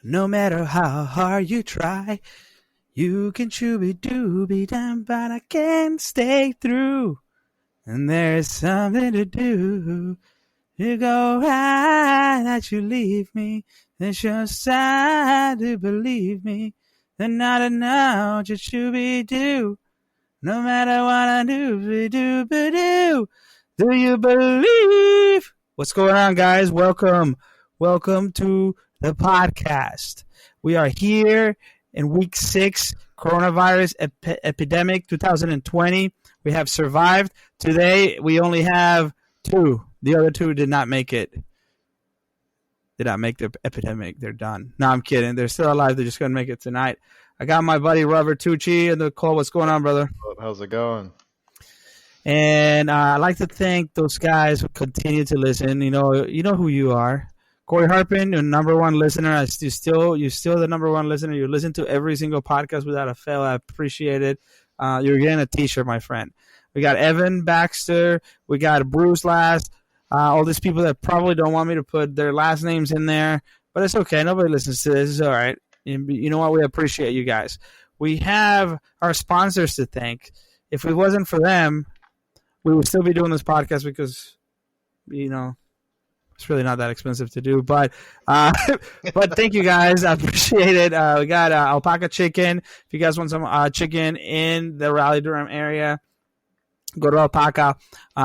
No matter how hard you try, you can shooby-dooby-dum, but I can't stay through. And there's something to do. You go right that you leave me. It's your side to believe me. They're not enough, just shooby-doo. No matter what I do. Do you believe? What's going on, guys? Welcome to the podcast. We are here in week 6, coronavirus epidemic 2020. We have survived. Today, we only have 2. The other 2 did not make it. Did not make the epidemic. They're done. No, I'm kidding. They're still alive. They're just going to make it tonight. I got my buddy Robert Tucci in the call. What's going on, brother? How's it going? And I'd like to thank those guys who continue to listen. You know who you are. Corey Harpin, your number one listener. You're still the number one listener. You listen to every single podcast without a fail. I appreciate it. You're getting a T-shirt, my friend. We got Evan Baxter. We got Bruce Last. All these people that probably don't want me to put their last names in there. But it's okay. Nobody listens to this. It's all right. You know what? We appreciate you guys. We have our sponsors to thank. If it wasn't for them, we would still be doing this podcast because, it's really not that expensive to do. But thank you guys. I appreciate it. We got Alpaca Chicken. If you guys want some chicken in the Raleigh-Durham area, go to Alpaca.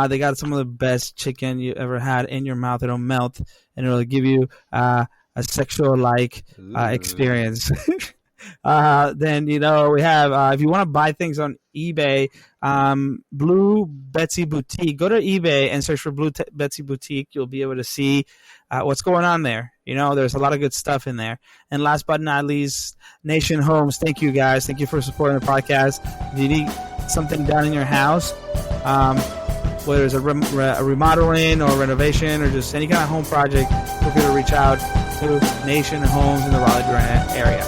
They got some of the best chicken you ever had in your mouth. It'll melt, and it'll give you a sexual-like experience. Then, we have, if you want to buy things on eBay, Blue Betsy Boutique, go to eBay and search for Blue Betsy Boutique. You'll be able to see what's going on there. There's a lot of good stuff in there. And last but not least, Nation Homes. Thank you, guys. Thank you for supporting the podcast. If you need something done in your house, whether it's a remodeling or renovation or just any kind of home project, feel free to reach out to Nation Homes in the Raleigh-Durham area.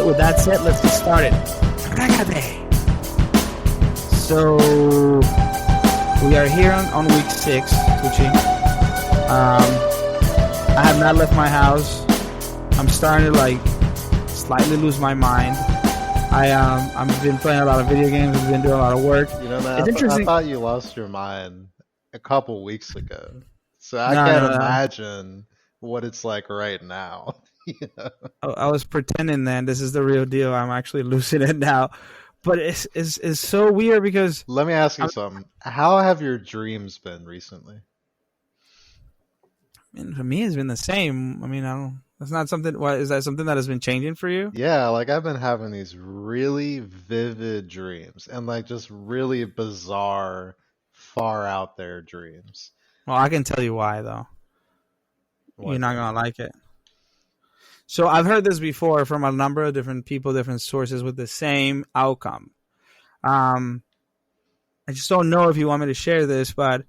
With that said, let's get started. So we are here on week 6, Tucci. I have not left my house. I'm starting to slightly lose my mind. I've been playing a lot of video games. I've been doing a lot of work. Man, I thought you lost your mind a couple weeks ago. So I can't imagine what it's like right now. I was pretending then. This is the real deal. I'm actually losing it now. But it's so weird because... Let me ask you something. How have your dreams been recently? For me, it's been the same. That's not something... Is that something that has been changing for you? Yeah, I've been having these really vivid dreams and just really bizarre, far out there dreams. Well, I can tell you why, though. What? You're not going to like it. So I've heard this before from a number of different people, different sources with the same outcome. I just don't know if you want me to share this, but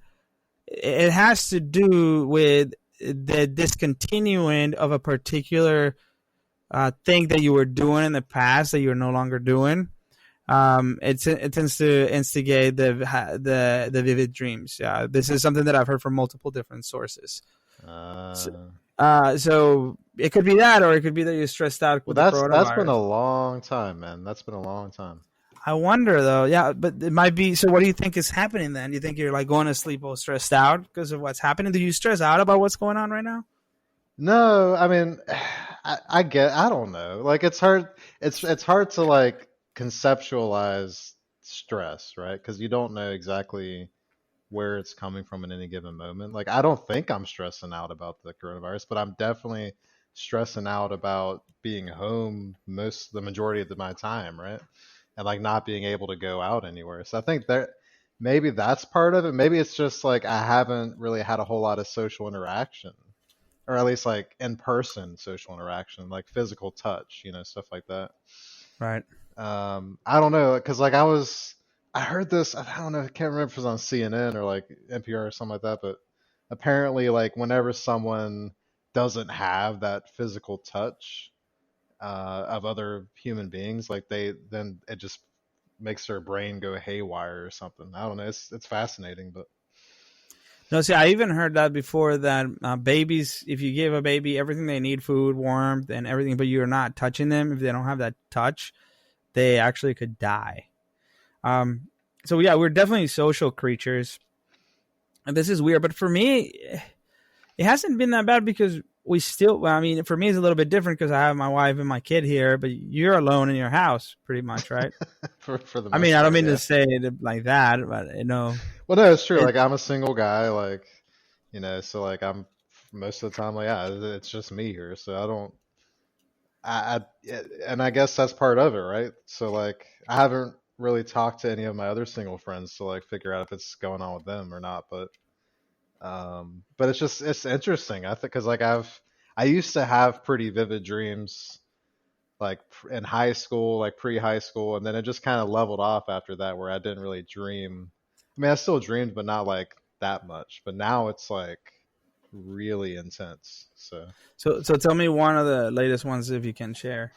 it has to do with the discontinuing of a particular thing that you were doing in the past that you're no longer doing. It tends to instigate the vivid dreams. This is something that I've heard from multiple different sources. So it could be that, or it could be that you're stressed out with the coronavirus. That's been a long time, man. That's been a long time. I wonder, though. Yeah, but it might be. So what do you think is happening then? Do you think you're going to sleep all stressed out because of what's happening? Do you stress out about what's going on right now? No, I don't know. It's hard. It's hard to conceptualize stress, right? Because you don't know exactly where it's coming from in any given moment. I don't think I'm stressing out about the coronavirus, but I'm definitely stressing out about being home the majority of my time, right? And not being able to go out anywhere. So I think maybe that's part of it. Maybe it's just I haven't really had a whole lot of social interaction, or at least in-person social interaction, physical touch, stuff like that. Right. I don't know, because I heard this, I don't know, I can't remember if it was on CNN or NPR or something like that, but apparently whenever someone doesn't have that physical touch of other human beings, then it just makes their brain go haywire or something. I don't know. It's fascinating, but No, see, I even heard that before that babies, if you give a baby everything they need, food, warmth, and everything, but you're not touching them, if they don't have that touch, they actually could die. Um, so yeah, we're definitely social creatures, and this is weird. But for me, it hasn't been that bad because we still. Well, I mean, for me, it's a little bit different because I have my wife and my kid here, but you're alone in your house, pretty much, right? For the I most mean, I don't part, mean yeah. to say it like that, but Well, no, it's true. it, Like I'm a single guy, like so like I'm most of the time like yeah, it's just me here, so I don't. And I guess that's part of it, right? So like I haven't really talked to any of my other single friends to like figure out if it's going on with them or not, but it's just it's interesting. I think because like I used to have pretty vivid dreams like in high school, like pre-high school, and then it just kind of leveled off after that where I didn't really dream. I mean, I still dreamed, but not like that much. But now it's like really intense. So, so tell me one of the latest ones if you can share.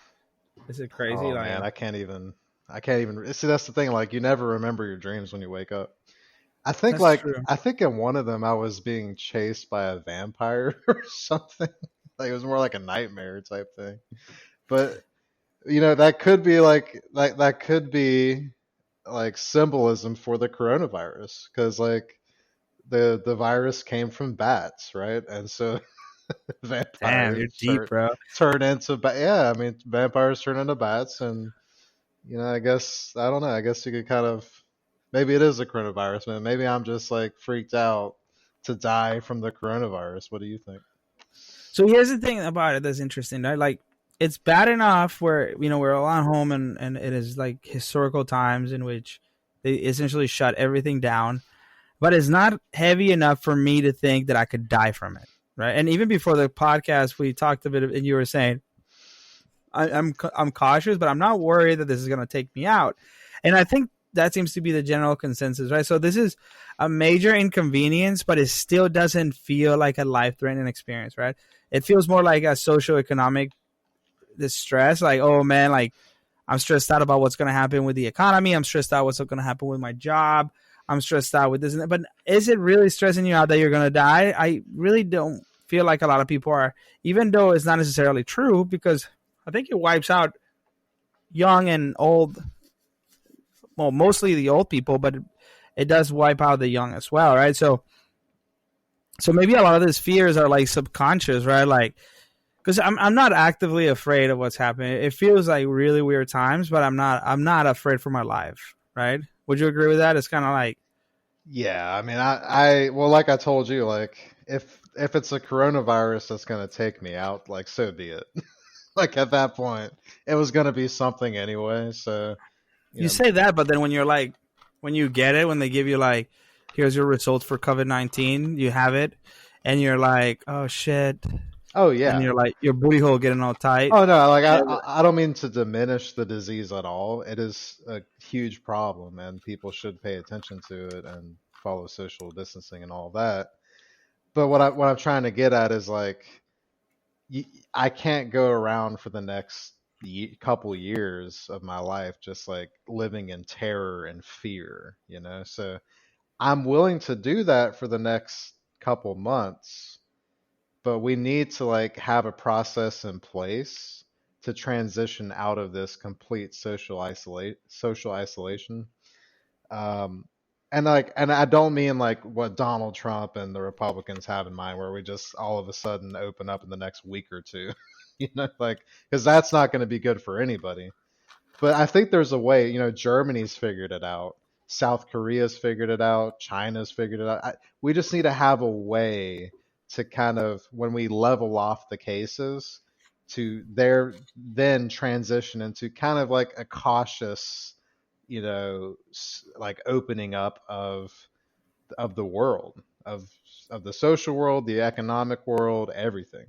Is it crazy? oh Like man, I can't even see that's the thing, like you never remember your dreams when you wake up. that's true. I think in one of them I was being chased by a vampire or something. Like it was more like a nightmare type thing. But that could be like that could be like symbolism for the coronavirus because like the virus came from bats, right? And so Damn, vampires you're deep, bro. turn into yeah, I mean vampires turn into bats, and I guess I don't know. I guess you could kind of maybe it is a coronavirus, man. Maybe I'm just like freaked out to die from the coronavirus. What do you think? So here's the thing about it that's interesting, right? Like it's bad enough where we're all at home and it is like historical times in which they essentially shut everything down, but it's not heavy enough for me to think that I could die from it, right? And even before the podcast, we talked a bit, and you were saying I'm cautious, but I'm not worried that this is going to take me out. And I think that seems to be the general consensus, right? So this is a major inconvenience, but it still doesn't feel like a life-threatening experience, right? It feels more like a socio-economic distress, like, oh man, like I'm stressed out about what's going to happen with the economy. I'm stressed out what's going to happen with my job. I'm stressed out with this and that. But is it really stressing you out that you're going to die? I really don't feel like a lot of people are, even though it's not necessarily true, because I think it wipes out young and old. Well, mostly the old people, but it does wipe out the young as well, right? So maybe a lot of these fears are like subconscious, right? Like, because I'm not actively afraid of what's happening. It feels like really weird times, but I'm not afraid for my life, right? Would you agree with that? It's kind of like, Yeah, I mean, I well, like I told you, like if it's a coronavirus that's gonna take me out, like so be it. Like at that point, it was gonna be something anyway. So, you you know, say that, but then when you're like, when you get it, when they give you like, here's your results for COVID-19, you have it, and you're like, oh shit, oh and yeah, you're like, your booty hole getting all tight. oh no, like And I don't mean to diminish the disease at all. It is a huge problem, and people should pay attention to it and follow social distancing and all that. But what I'm trying to get at is like I can't go around for the next couple years of my life just like living in terror and fear, So I'm willing to do that for the next couple months, but we need to like have a process in place to transition out of this complete social isolation. Um, and I don't mean like what Donald Trump and the Republicans have in mind, where we just all of a sudden open up in the next week or two, like because that's not going to be good for anybody. But I think there's a way. Germany's figured it out. South Korea's figured it out. China's figured it out. We just need to have a way to kind of when we level off the cases to there then transition into kind of like a cautious like opening up of the world of the social world, the economic world, everything.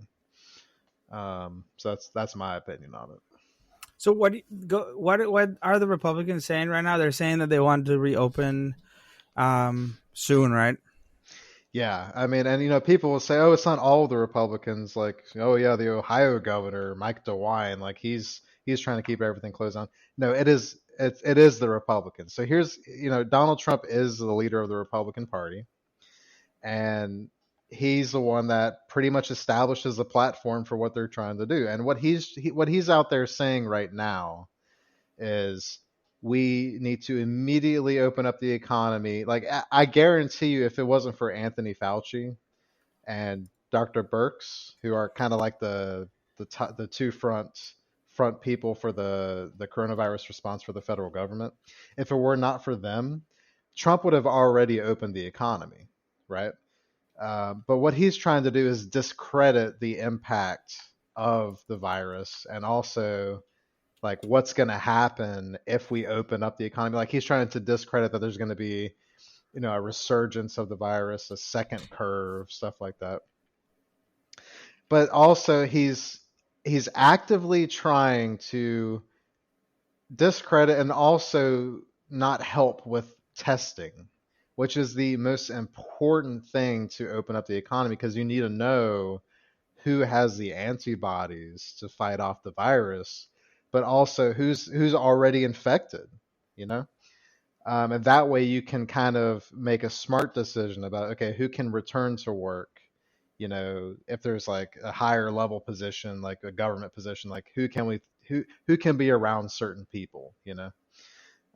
So that's my opinion on it. so what are the Republicans saying right now? They're saying that they want to reopen soon, right? Yeah, I mean, and people will say, "Oh, it's not all the Republicans." Like, "Oh yeah, the Ohio governor, Mike DeWine, like he's trying to keep everything closed down." No, it is the Republicans. So here's, Donald Trump is the leader of the Republican Party, and he's the one that pretty much establishes the platform for what they're trying to do. And what he's out there saying right now is we need to immediately open up the economy. Like I guarantee you, if it wasn't for Anthony Fauci and Dr. Birx, who are kind of like the two front people for the coronavirus response for the federal government, if it were not for them, Trump would have already opened the economy, right? But what he's trying to do is discredit the impact of the virus and also like what's going to happen if we open up the economy. Like he's trying to discredit that there's going to be, a resurgence of the virus, a second curve, stuff like that. But also he's actively trying to discredit and also not help with testing, which is the most important thing to open up the economy, because you need to know who has the antibodies to fight off the virus, but also who's already infected, you know? And that way you can kind of make a smart decision about, okay, who can return to work, if there's like a higher level position, like a government position, like who can be around certain people.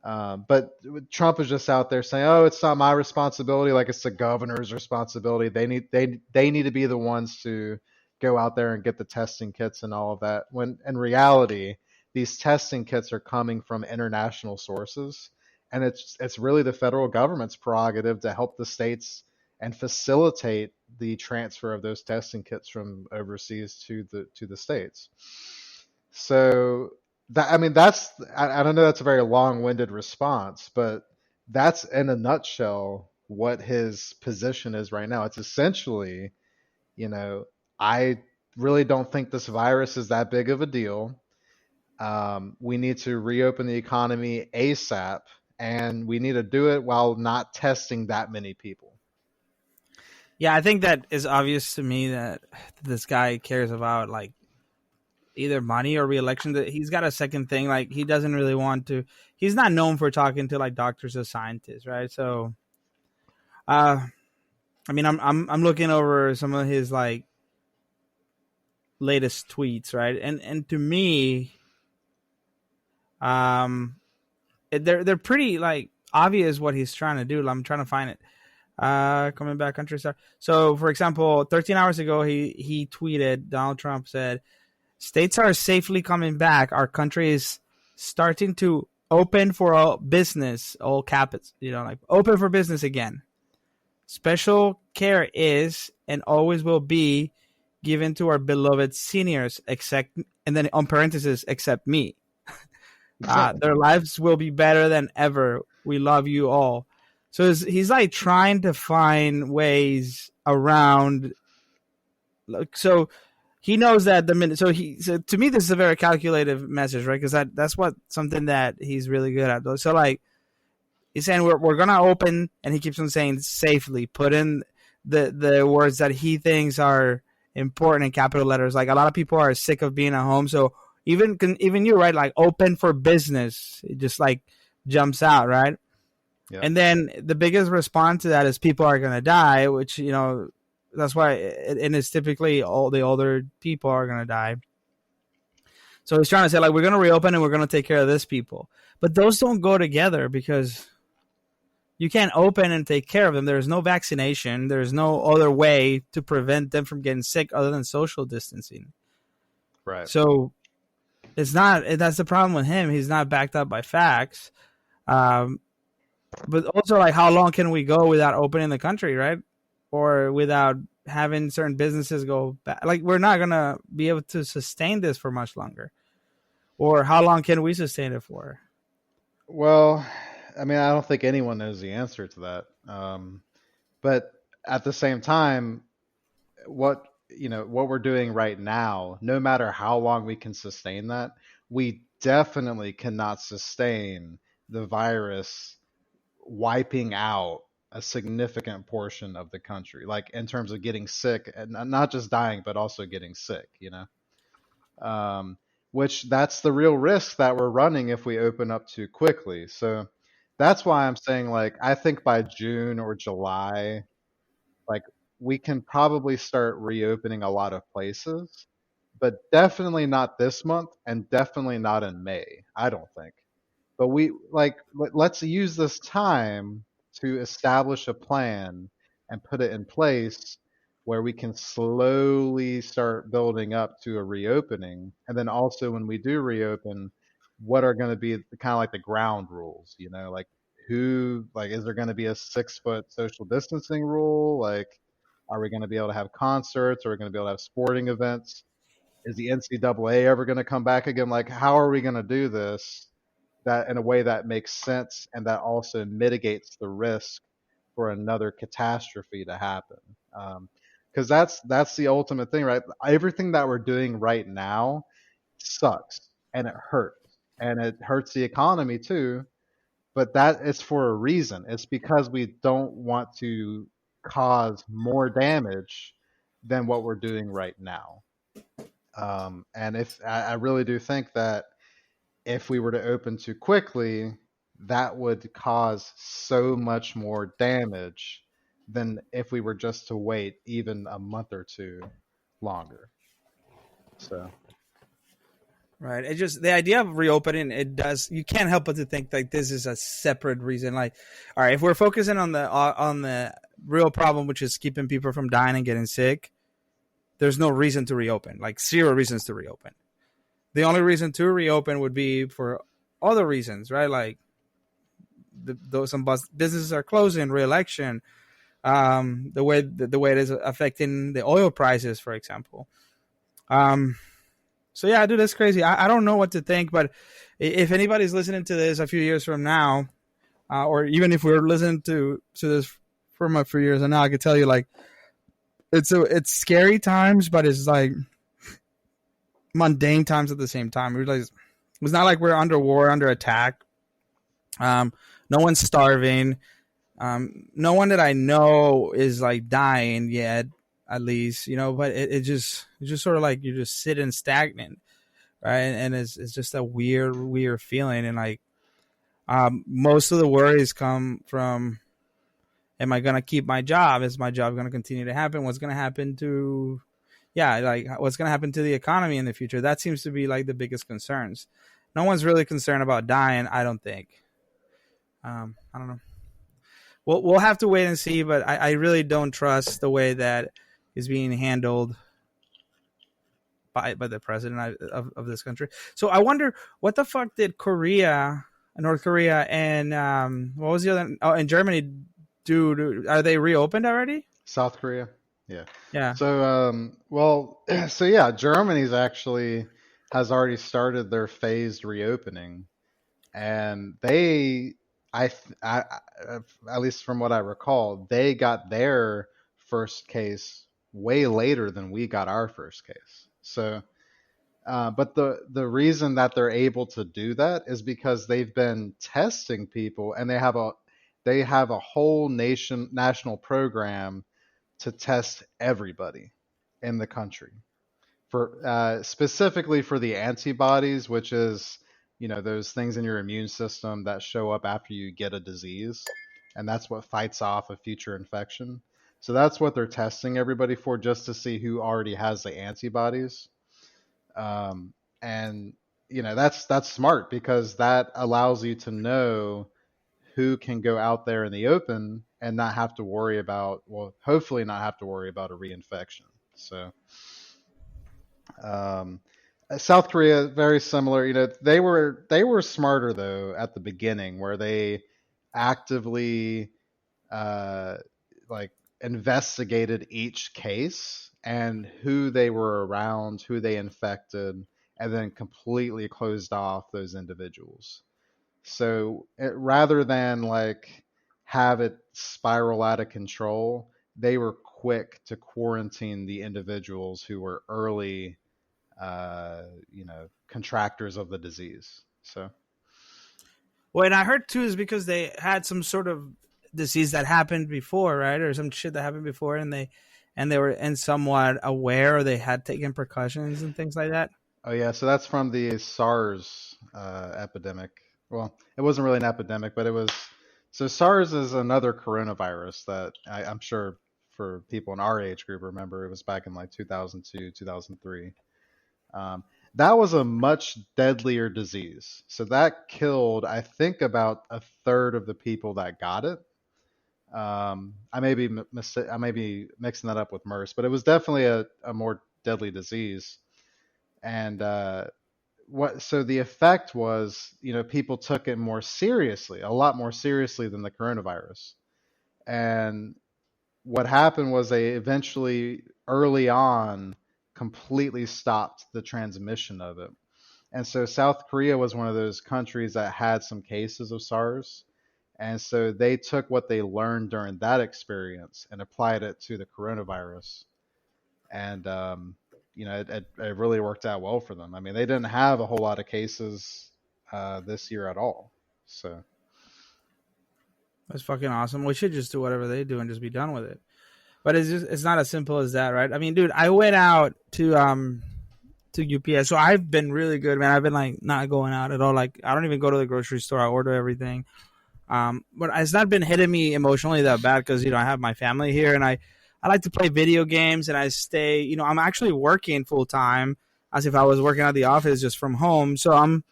But Trump is just out there saying, "Oh, it's not my responsibility. Like it's the governor's responsibility. They need to be the ones to go out there and get the testing kits and all of that." When in reality, these testing kits are coming from international sources, and it's really the federal government's prerogative to help the states and facilitate the transfer of those testing kits from overseas to the states. So I don't know, that's a very long-winded response, but that's in a nutshell what his position is right now. It's essentially, I really don't think this virus is that big of a deal. We need to reopen the economy ASAP, and we need to do it while not testing that many people. Yeah, I think that is obvious to me that this guy cares about like either money or re-election. That he's got a second thing. Like he doesn't really want to. He's not known for talking to like doctors or scientists, right? So, I mean, I'm looking over some of his like latest tweets, right? And to me, they're pretty like obvious what he's trying to do. I'm trying to find it. Coming back, country star. So, for example, 13 hours ago, he tweeted. Donald Trump said, "States are safely coming back. Our country is starting to open for all business, all caps. Like open for business again. Special care is and always will be given to our beloved seniors, except, and then on parentheses, except me. Their lives will be better than ever. We love you all." So he's like trying to find ways around. So he knows that the minute. So to me, this is a very calculative message, right? Because that's something that he's really good at. So like he's saying we're gonna open, and he keeps on saying safely. Put in the words that he thinks are important in capital letters. Like a lot of people are sick of being at home, so even you, right? Like open for business, it just like jumps out, right? Yeah. And then the biggest response to that is people are going to die, which, that's why, and it's typically all the older people are going to die. So he's trying to say, like, we're going to reopen and we're going to take care of this people. But those don't go together because you can't open and take care of them. There's no vaccination. There's no other way to prevent them from getting sick other than social distancing. Right. So that's the problem with him. He's not backed up by facts. But also, like, how long can we go without opening the country, right? Or without having certain businesses go back? Like, we're not going to be able to sustain this for much longer. Or how long can we sustain it for? Well, I mean, I don't think anyone knows the answer to that. But at the same time, what we're doing right now, no matter how long we can sustain that, we definitely cannot sustain the virus wiping out a significant portion of the country, like in terms of getting sick, and not just dying, but also getting sick, which that's the real risk that we're running if we open up too quickly. So that's why I'm saying, like, I think by June or July, like we can probably start reopening a lot of places, but definitely not this month and definitely not in May, I don't think. But we like let's use this time to establish a plan and put it in place where we can slowly start building up to a reopening. And then also when we do reopen, what are going to be kind of like the ground rules, like who, like, is there going to be a 6 foot social distancing rule? Like, are we going to be able to have concerts? Are we going to be able to have sporting events? Is the NCAA ever going to come back again? Like, how are we going to do this that in a way that makes sense and that also mitigates the risk for another catastrophe to happen? Because that's the ultimate thing, right? Everything that we're doing right now sucks and it hurts the economy too. But that is for a reason. It's because we don't want to cause more damage than what we're doing right now. And if I really do think that if we were to open too quickly, that would cause so much more damage than if we were just to wait even a month or two longer. So, Right. It just the idea of reopening, it does, you can't help but to think like this is a separate reason. Like, all right, if we're focusing on the real problem, which is keeping people from dying and getting sick, there's no reason to reopen. Like, zero reasons to reopen. The only reason to reopen would be for other reasons, right? Like some businesses are closing, re-election, the way it is affecting the oil prices, for example. So yeah, dude, that's crazy. I don't know what to think, but if anybody's listening to this a few years from now, or even if we're listening to this from a few years from now, I could tell you like it's scary times, but it's like mundane times at the same time. It's not like we're under war, under attack. No one's starving. No one that I know is like dying yet, at least, but it's just sort of like you're just sitting stagnant, right? And it's just a weird feeling. And like, most of the worries come from, am I going to keep my job? Is my job going to continue to happen? What's going to happen to, like what's going to happen to the economy in the future? That seems to be like the biggest concerns. No one's really concerned about dying, I don't think. I don't know. We'll have to wait and see, but I really don't trust the way that is being handled by the president of this country. So I wonder, what the fuck did North Korea, and what was the other? Oh, and Germany do? Are they reopened already? South Korea, yeah. Yeah. So, so yeah, Germany's actually has already started their phased reopening, and at least from what I recall, they got their first case way later than we got our first case. So, but the reason that they're able to do that is because they've been testing people, and they have a whole national program to test everybody in the country for specifically for the antibodies, which is those things in your immune system that show up after you get a disease, and that's what fights off a future infection. So that's what they're testing everybody for, just to see who already has the antibodies. And that's smart, because that allows you to know who can go out there in the open and not have to worry about, well, hopefully not have to worry about a reinfection. So, South Korea, very similar. They were smarter though at the beginning, where they actively like investigated each case and who they were around, who they infected, and then completely closed off those individuals. So rather than like have it spiral out of control, they were quick to quarantine the individuals who were early, contractors of the disease. So, well, and I heard too is because they had some sort of disease that happened before, right, or some shit that happened before, and they were somewhat aware, or they had taken precautions and things like that. Oh yeah, so that's from the SARS epidemic. Well, it wasn't really an epidemic, but it was. So SARS is another coronavirus that I'm sure for people in our age group. Remember, it was back in like 2002, 2003. Um, that was a much deadlier disease. So that killed, I think, about a third of the people that got it. I may be mixing that up with MERS, but it was definitely a more deadly disease. And what so the effect was, people took it more seriously, a lot more seriously than the coronavirus. And what happened was they eventually, early on, completely stopped the transmission of it. And so South Korea was one of those countries that had some cases of SARS. And so they took what they learned during that experience and applied it to the coronavirus. And, it really worked out well for them. I mean, they didn't have a whole lot of cases this year at all. So That's fucking awesome. We should just do whatever they do and just be done with it. But it's not as simple as that, right? I mean, dude, I went out to UPS, so I've been really good, man. I've been like not going out at all. Like I don't even go to the grocery store. I order everything. But it's not been hitting me emotionally that bad because I have my family here, and I like to play video games, and I stay. I'm actually working full time as if I was working at the office just from home. So I'm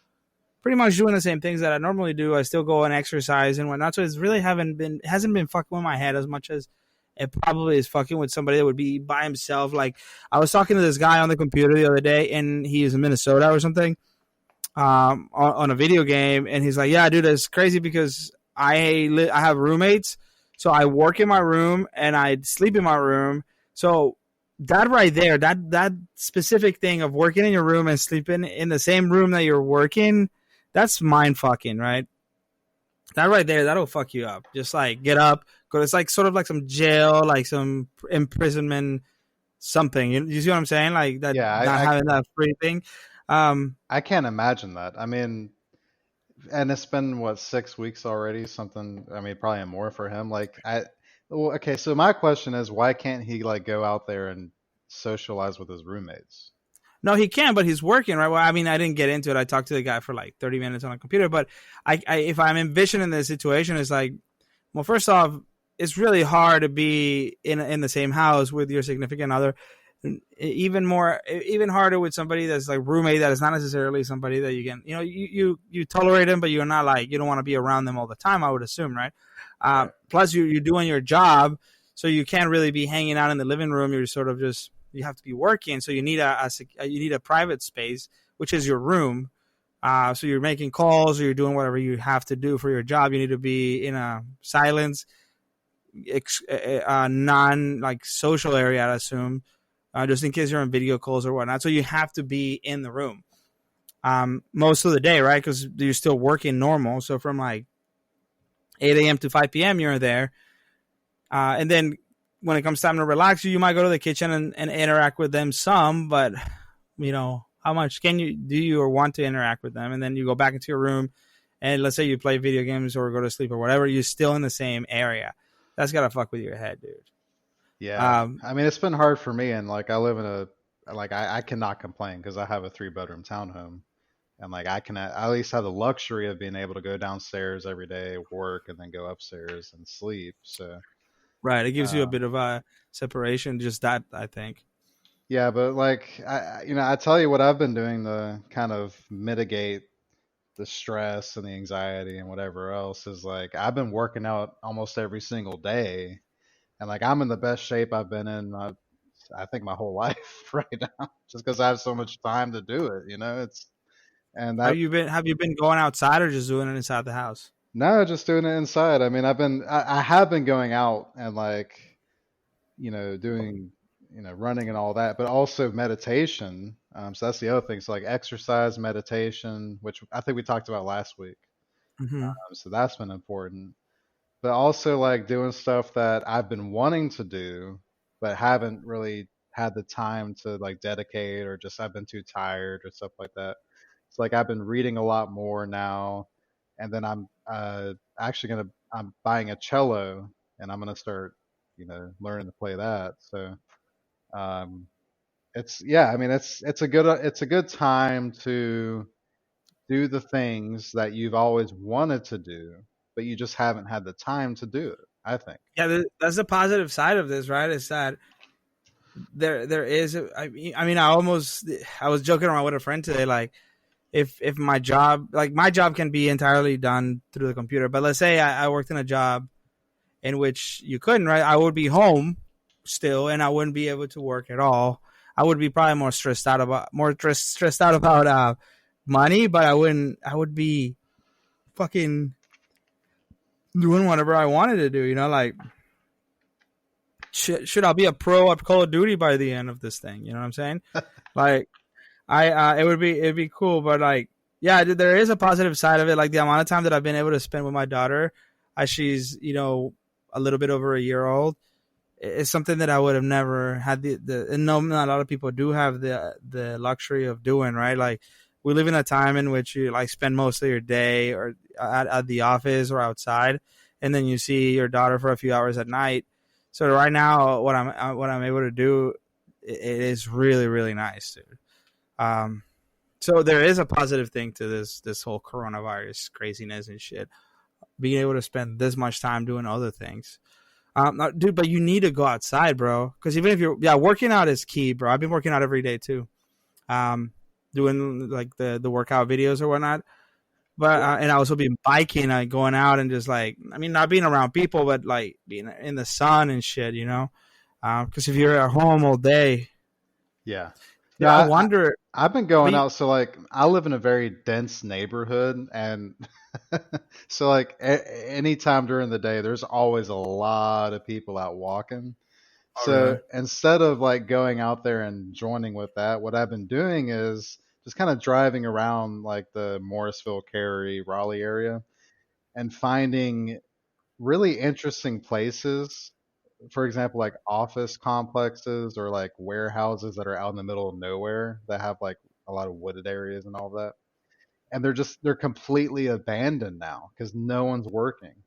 pretty much doing the same things that I normally do. I still go and exercise and whatnot. So it's really hasn't been fucking with my head as much as it probably is fucking with somebody that would be by himself. Like I was talking to this guy on the computer the other day, and he is in Minnesota or something, on a video game, and he's like, "Yeah, dude, it's crazy because I have roommates, so I work in my room and I sleep in my room. So that right there, that specific thing of working in your room and sleeping in the same room that you're working, that's mind fucking, right? That right there, that'll fuck you up. Just like get up, go. It's like sort of like some jail, like some imprisonment, something. You see what I'm saying? Like that, yeah, not having that free thing. I can't imagine that. I mean, and it's been what, 6 weeks already, something. I mean, probably more for him. Well, okay. So my question is, why can't he like go out there and socialize with his roommates? No, he can, but he's working, right? Well, I mean, I didn't get into it. I talked to the guy for like 30 minutes on a computer, but if I'm envisioning the situation, it's like, well, first off, it's really hard to be in the same house with your significant other. Even harder with somebody that's like roommate that is not necessarily somebody that you can, you tolerate them, but you're not like, you don't want to be around them all the time, I would assume, right? Right. Plus, you're doing your job, so you can't really be hanging out in the living room. You're sort of just, you have to be working, so you need a private space, which is your room. So you're making calls or you're doing whatever you have to do for your job. You need to be in a silence, non like social area, I assume, just in case you're on video calls or whatnot. So you have to be in the room most of the day, right? Because you're still working normal. So from like 8 a.m. to 5 p.m. you're there, and then when it comes time to relax, you might go to the kitchen and interact with them some, but how much do you or want to interact with them? And then you go back into your room, and let's say you play video games or go to sleep or whatever, you're still in the same area. That's gotta fuck with your head, dude. Yeah. I mean, it's been hard for me, and like I live in I cannot complain because I have a 3-bedroom townhome, and like I can at least have the luxury of being able to go downstairs every day, work, and then go upstairs and sleep. So Right, it gives you a um, bit of a separation, just that, I think. yeah, but like I tell you what I've been doing to kind of mitigate the stress and the anxiety and whatever else is like I've been working out almost every single day, and like I'm in the best shape I've been in I think my whole life right now, just because I have so much time to do it. It's and that Have you been going outside or just doing it inside the house? no, just doing it inside. I mean, I have been going out and like doing running and all that, but also meditation. So that's the other thing. So like exercise, meditation, which I think we talked about last week. Mm-hmm. So that's been important. But also like doing stuff that I've been wanting to do, but haven't really had the time to like dedicate, or just I've been too tired or stuff like that. It's like I've been reading a lot more now, and then I'm I'm buying a cello, and I'm gonna start learning to play that. So um, it's yeah, I mean it's a good time to do the things that you've always wanted to do, but you just haven't had the time to do it. I think. Yeah, that's the positive side of this, right? Is that there is. I mean, I was joking around with a friend today, like if my job, like my job can be entirely done through the computer, but let's say I worked in a job in which you couldn't, right? I would be home still, and I wouldn't be able to work at all. I would be probably stressed out about money, but I wouldn't. I would be fucking doing whatever I wanted to do. You know, like should I be a pro at Call of Duty by the end of this thing? You know what I'm saying? Like it'd be cool, but like yeah, there is a positive side of it. Like the amount of time that I've been able to spend with my daughter as she's a little bit over a year old is something that I would have never had the and no, not a lot of people do have the luxury of doing, right? Like we live in a time in which you like spend most of your day or at the office or outside, and then you see your daughter for a few hours at night. So right now, what I'm able to do, it is really really nice, dude. Um, so there is a positive thing to this whole coronavirus craziness and shit. Being able to spend this much time doing other things. Dude, but you need to go outside, bro. Because even if working out is key, bro. I've been working out every day too. Doing like the workout videos or whatnot. But and I also been biking, like going out and just like, I mean, not being around people, but like being in the sun and shit, you know. Because if you're at home all day, Yeah. yeah, No, I wonder. I've been going out. So like, I live in a very dense neighborhood, and so like anytime during the day, there's always a lot of people out walking. Oh, So really? instead of like going out there and joining with that, what I've been doing is just kind of driving around like the Morrisville, Cary, Raleigh area and finding really interesting places. For example, like office complexes or like warehouses that are out in the middle of nowhere that have like a lot of wooded areas and all that. And they're completely abandoned now because no one's working. Oh,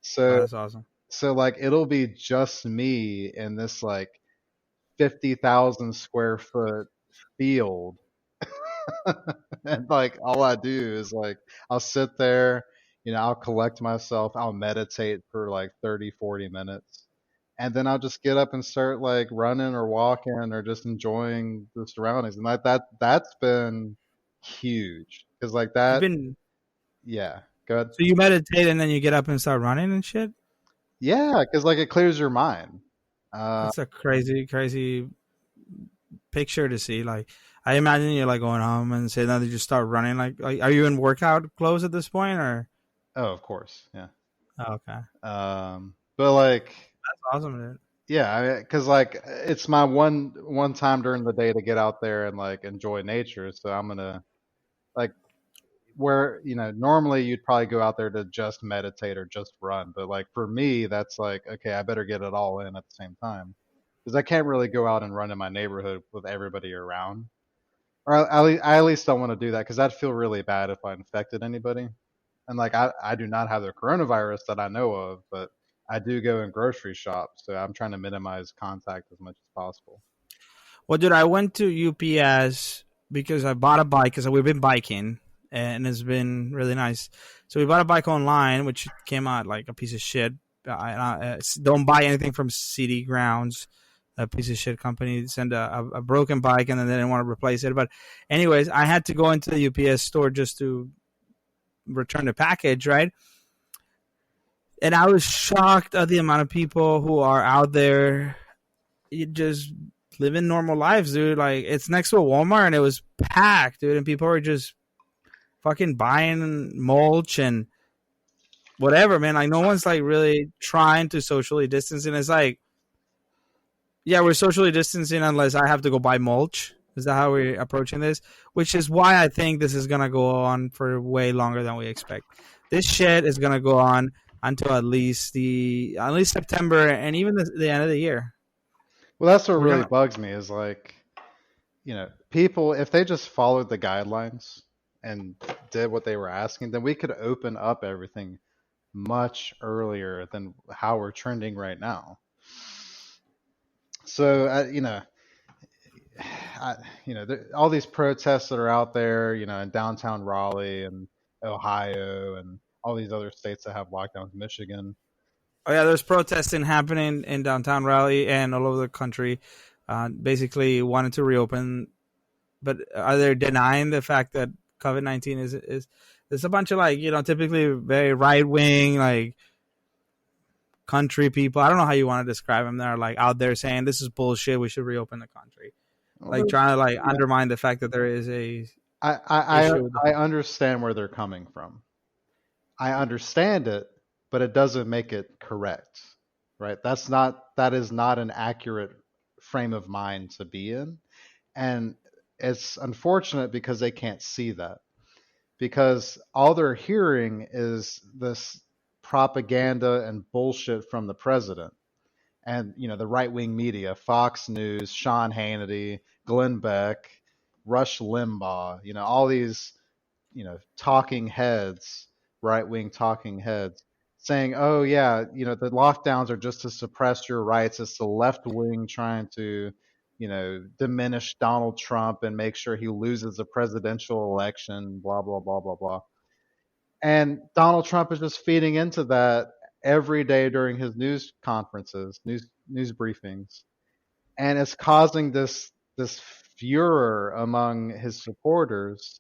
So that's awesome. so like it'll be just me in this like 50,000 square foot field. And like all I do is like I'll sit there, I'll collect myself, I'll meditate for like 30, 40 minutes. And then I'll just get up and start like running or walking or just enjoying the surroundings. And that's been huge because like You've that, been yeah, go ahead. so you meditate and then you get up and start running and shit. Yeah, because like it clears your mind. Uh, That's a crazy, crazy picture to see. Like, I imagine you're like going home and say, now that you start running. Like, are you in workout clothes at this point, or? oh, of course, yeah. Oh, okay, But like, that's awesome, dude. yeah, because like it's my one time during the day to get out there and like enjoy nature. So I'm gonna like where normally you'd probably go out there to just meditate or just run, but like for me that's like okay, I better get it all in at the same time because I can't really go out and run in my neighborhood with everybody around. Or I at least don't want to do that because I'd feel really bad if I infected anybody. And like I do not have the coronavirus that I know of, but I do go in grocery shops, so I'm trying to minimize contact as much as possible. Well, dude, I went to UPS because I bought a bike because we've been biking and it's been really nice. So we bought a bike online, which came out like a piece of shit. Don't buy anything from CD Grounds, a piece of shit company. Send a broken bike and then they didn't want to replace it. But anyways, I had to go into the UPS store just to return the package, right? And I was shocked at the amount of people who are out there just living normal lives, dude. Like it's next to a Walmart and it was packed, dude, and people were just fucking buying mulch and whatever, man. Like no one's like really trying to socially distance, and it's like, yeah, we're socially distancing unless I have to go buy mulch. Is that how we're approaching this? Which is why I think this is gonna go on for way longer than we expect. This shit is gonna go on until at least September and even the end of the year. Well, that's what We're really gonna. bugs me is like, people if they just followed the guidelines and did what they were asking, then we could open up everything much earlier than how we're trending right now. So, I, all these protests that are out there, in downtown Raleigh and Ohio and all these other states that have lockdowns, Michigan. Oh yeah, there's protesting happening in downtown Raleigh and all over the country. Basically, wanted to reopen, but are they denying the fact that COVID-19 is there's a bunch of like typically very right wing like country people. I don't know how you want to describe them. They're like out there saying this is bullshit. We should reopen the country, like trying to like undermine the fact that there is a I understand where they're coming from. I understand it, but it doesn't make it correct, right? That is not an accurate frame of mind to be in. And it's unfortunate because they can't see that. Because all they're hearing is this propaganda and bullshit from the president and the right-wing media, Fox News, Sean Hannity, Glenn Beck, Rush Limbaugh, all these talking heads, right-wing talking heads saying, oh yeah, the lockdowns are just to suppress your rights. It's the left wing trying to diminish Donald Trump and make sure he loses the presidential election, blah, blah, blah, blah, blah. And Donald Trump is just feeding into that every day during his news conferences, news briefings. And it's causing this furor among his supporters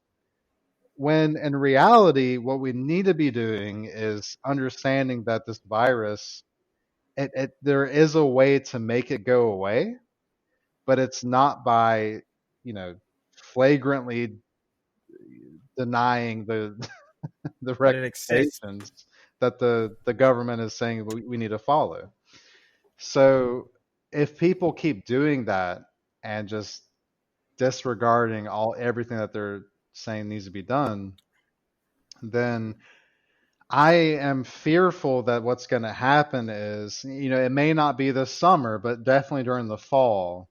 when in reality, what we need to be doing is understanding that this virus, there is a way to make it go away, but it's not by, flagrantly denying the the recommendations that the government is saying we need to follow. So if people keep doing that and just disregarding everything that they're saying needs to be done, then I am fearful that what's going to happen is, it may not be this summer, but definitely during the fall,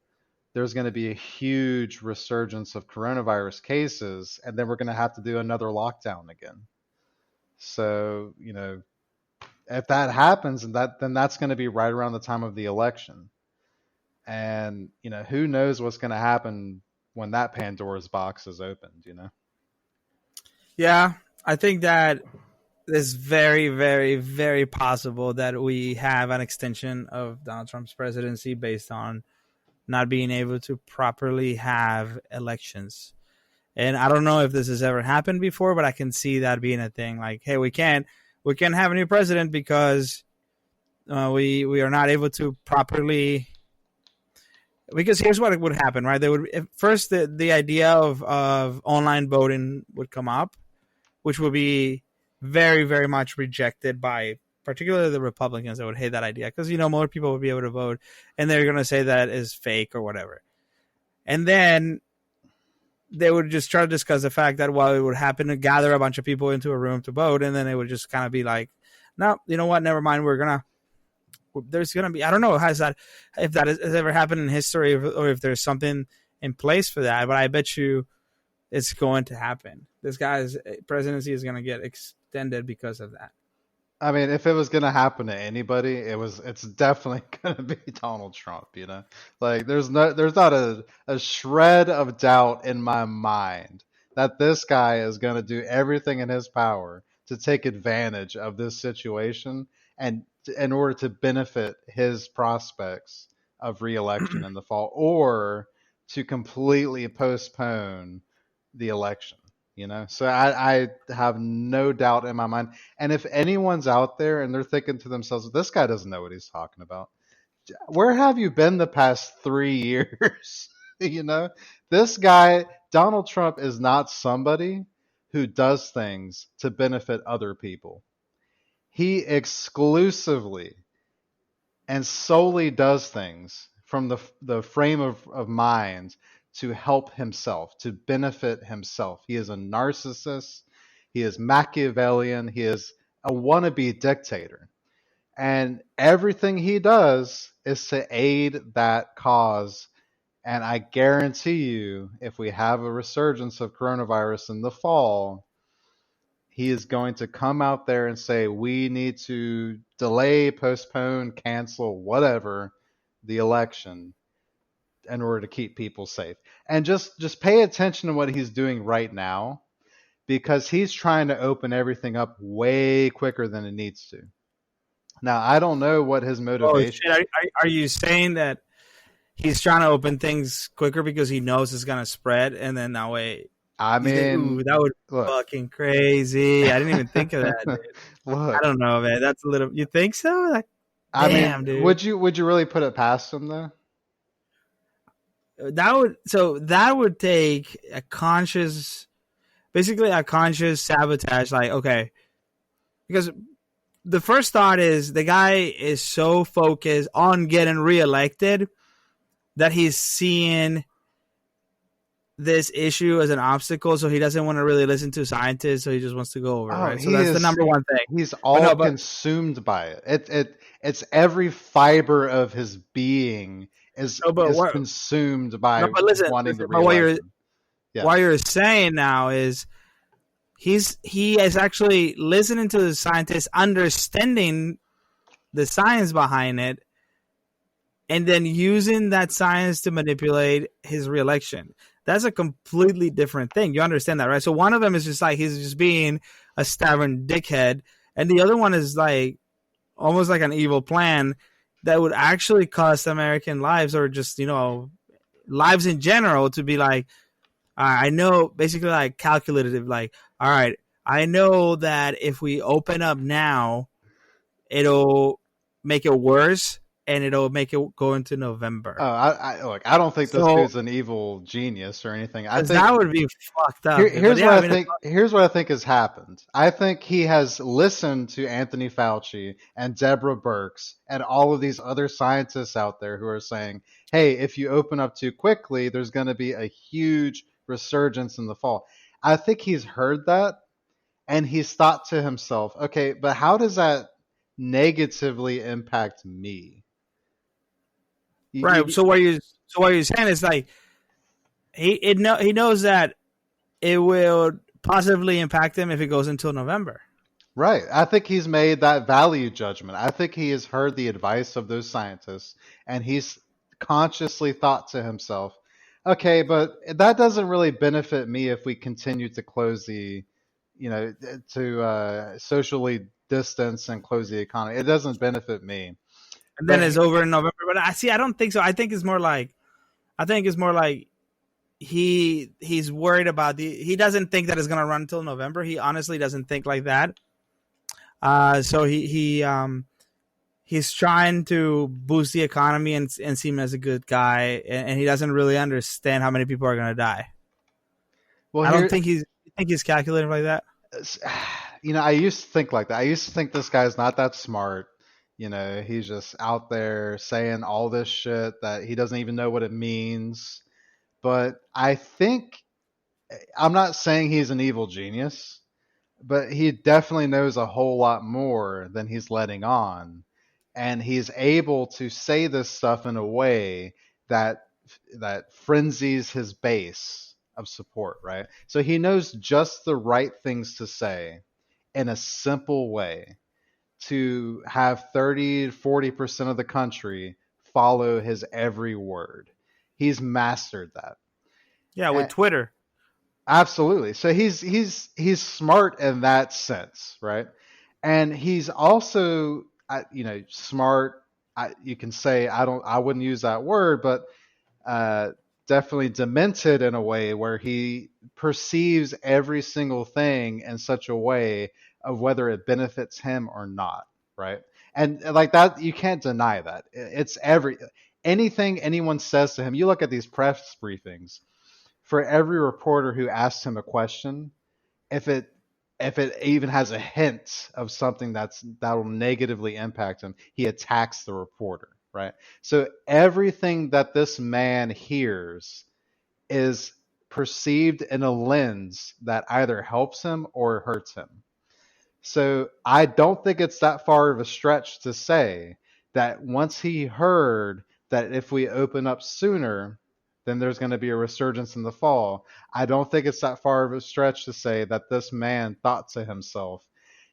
there's going to be a huge resurgence of coronavirus cases, and then we're going to have to do another lockdown again. So, if that happens, then that's going to be right around the time of the election. And, who knows what's going to happen when that Pandora's box is opened, Yeah, I think that it's very, very, very possible that we have an extension of Donald Trump's presidency based on not being able to properly have elections. And I don't know if this has ever happened before, but I can see that being a thing. Like, hey, we can't have a new president because we are not able to properly. Because here's what would happen, right? They would first the idea of online voting would come up, which would be very, very much rejected by particularly the Republicans that would hate that idea because more people would be able to vote, and they're going to say that is fake or whatever. And then they would just try to discuss the fact that it would happen to gather a bunch of people into a room to vote, and then it would just kind of be like, no, you know what? Never mind. There's gonna be. I don't know if that has ever happened in history, or if there's something in place for that. But I bet you it's going to happen. This guy's presidency is going to get extended because of that. I mean, if it was going to happen to anybody, it's definitely going to be Donald Trump, Like there's not a shred of doubt in my mind that this guy is going to do everything in his power to take advantage of this situation and in order to benefit his prospects of re-election in the fall, or to completely postpone the election. So I have no doubt in my mind. And if anyone's out there and they're thinking to themselves, this guy doesn't know what he's talking about, where have you been the past 3 years? This guy, Donald Trump, is not somebody who does things to benefit other people. He exclusively and solely does things from the frame of mind to help himself, to benefit himself. He is a narcissist. He is Machiavellian. He is a wannabe dictator. And everything he does is to aid that cause. And I guarantee you, if we have a resurgence of coronavirus in the fall, he is going to come out there and say, we need to delay, postpone, cancel, whatever, the election in order to keep people safe. And just pay attention to what he's doing right now, because he's trying to open everything up way quicker than it needs to. Now, I don't know what his Oh motivation. shit! Are you saying that he's trying to open things quicker because he knows it's gonna spread, and then that way I he's like, mean, "Ooh, that would be look, fucking crazy." I didn't even think of that, dude. I look. don't know, man. That's a little. You think so? Like, I mean, damn, dude. would you really put it past him though? That would take a conscious, basically a conscious sabotage. Like, okay, because the first thought is the guy is so focused on getting reelected that he's seeing this issue as an obstacle, so he doesn't want to really listen to scientists, so he just wants to go over, Oh, right? So that's the number one thing. he's But all no, but consumed by it. It's every fiber of his being no, but is what? consumed No, by but listen, wanting the listen. But reelection. Yeah. what you're saying now is he is actually listening to the scientists, understanding the science behind it, and then using that science to manipulate his reelection. That's a completely different thing. You understand that, right? So one of them is just like he's just being a stubborn dickhead, and the other one is like almost like an evil plan that would actually cost American lives, or just lives in general, to be like, I know, basically like calculative, like, all right, I know that if we open up now, it'll make it worse, and it'll make it go into Oh, November. I look. I don't think this So, dude's an evil genius or anything. I because think that would be fucked up, dude. But here's yeah, what I I mean, think. Here's what I think has happened. I think he has listened to Anthony Fauci and Deborah Birx and all of these other scientists out there who are saying, "Hey, if you open up too quickly, there's going to be a huge resurgence in the fall." I think he's heard that and he's thought to himself, "Okay, but how does that negatively impact me?" right. So what you're saying is like he knows that it will positively impact him if it goes until November. Right. I think he's made that value judgment. I think he has heard the advice of those scientists and he's consciously thought to himself, okay, but that doesn't really benefit me if we continue to close socially distance and close the economy. It doesn't benefit me. And then But it's over in November. But I don't think so. I think it's more like he's worried about he doesn't think that it's gonna run until November. He honestly doesn't think like that. So he's trying to boost the economy and seem as a good guy, and he doesn't really understand how many people are gonna die. well, I don't here, think he's calculating like that. I used to think like that. I used to think this guy's not that smart. He's just out there saying all this shit that he doesn't even know what it means. But I think I'm not saying he's an evil genius, but he definitely knows a whole lot more than he's letting on. And he's able to say this stuff in a way that frenzies his base of support, right? So he knows just the right things to say in a simple way to have 30 to 40% of the country follow his every word. He's mastered that. Yeah, with And Twitter. absolutely. So he's smart in that sense, right? And he's also smart. You can say I wouldn't use that word, but uh, definitely demented in a way where he perceives every single thing in such a way of whether it benefits him or not, right? And like that, you can't deny that. It's anything anyone says to him. You look at these press briefings. For every reporter who asks him a question, if it even has a hint of something that will negatively impact him, he attacks the reporter, right? So everything that this man hears is perceived in a lens that either helps him or hurts him. So I don't think it's that far of a stretch to say that once he heard that if we open up sooner, then there's going to be a resurgence in the fall. I don't think it's that far of a stretch to say that this man thought to himself,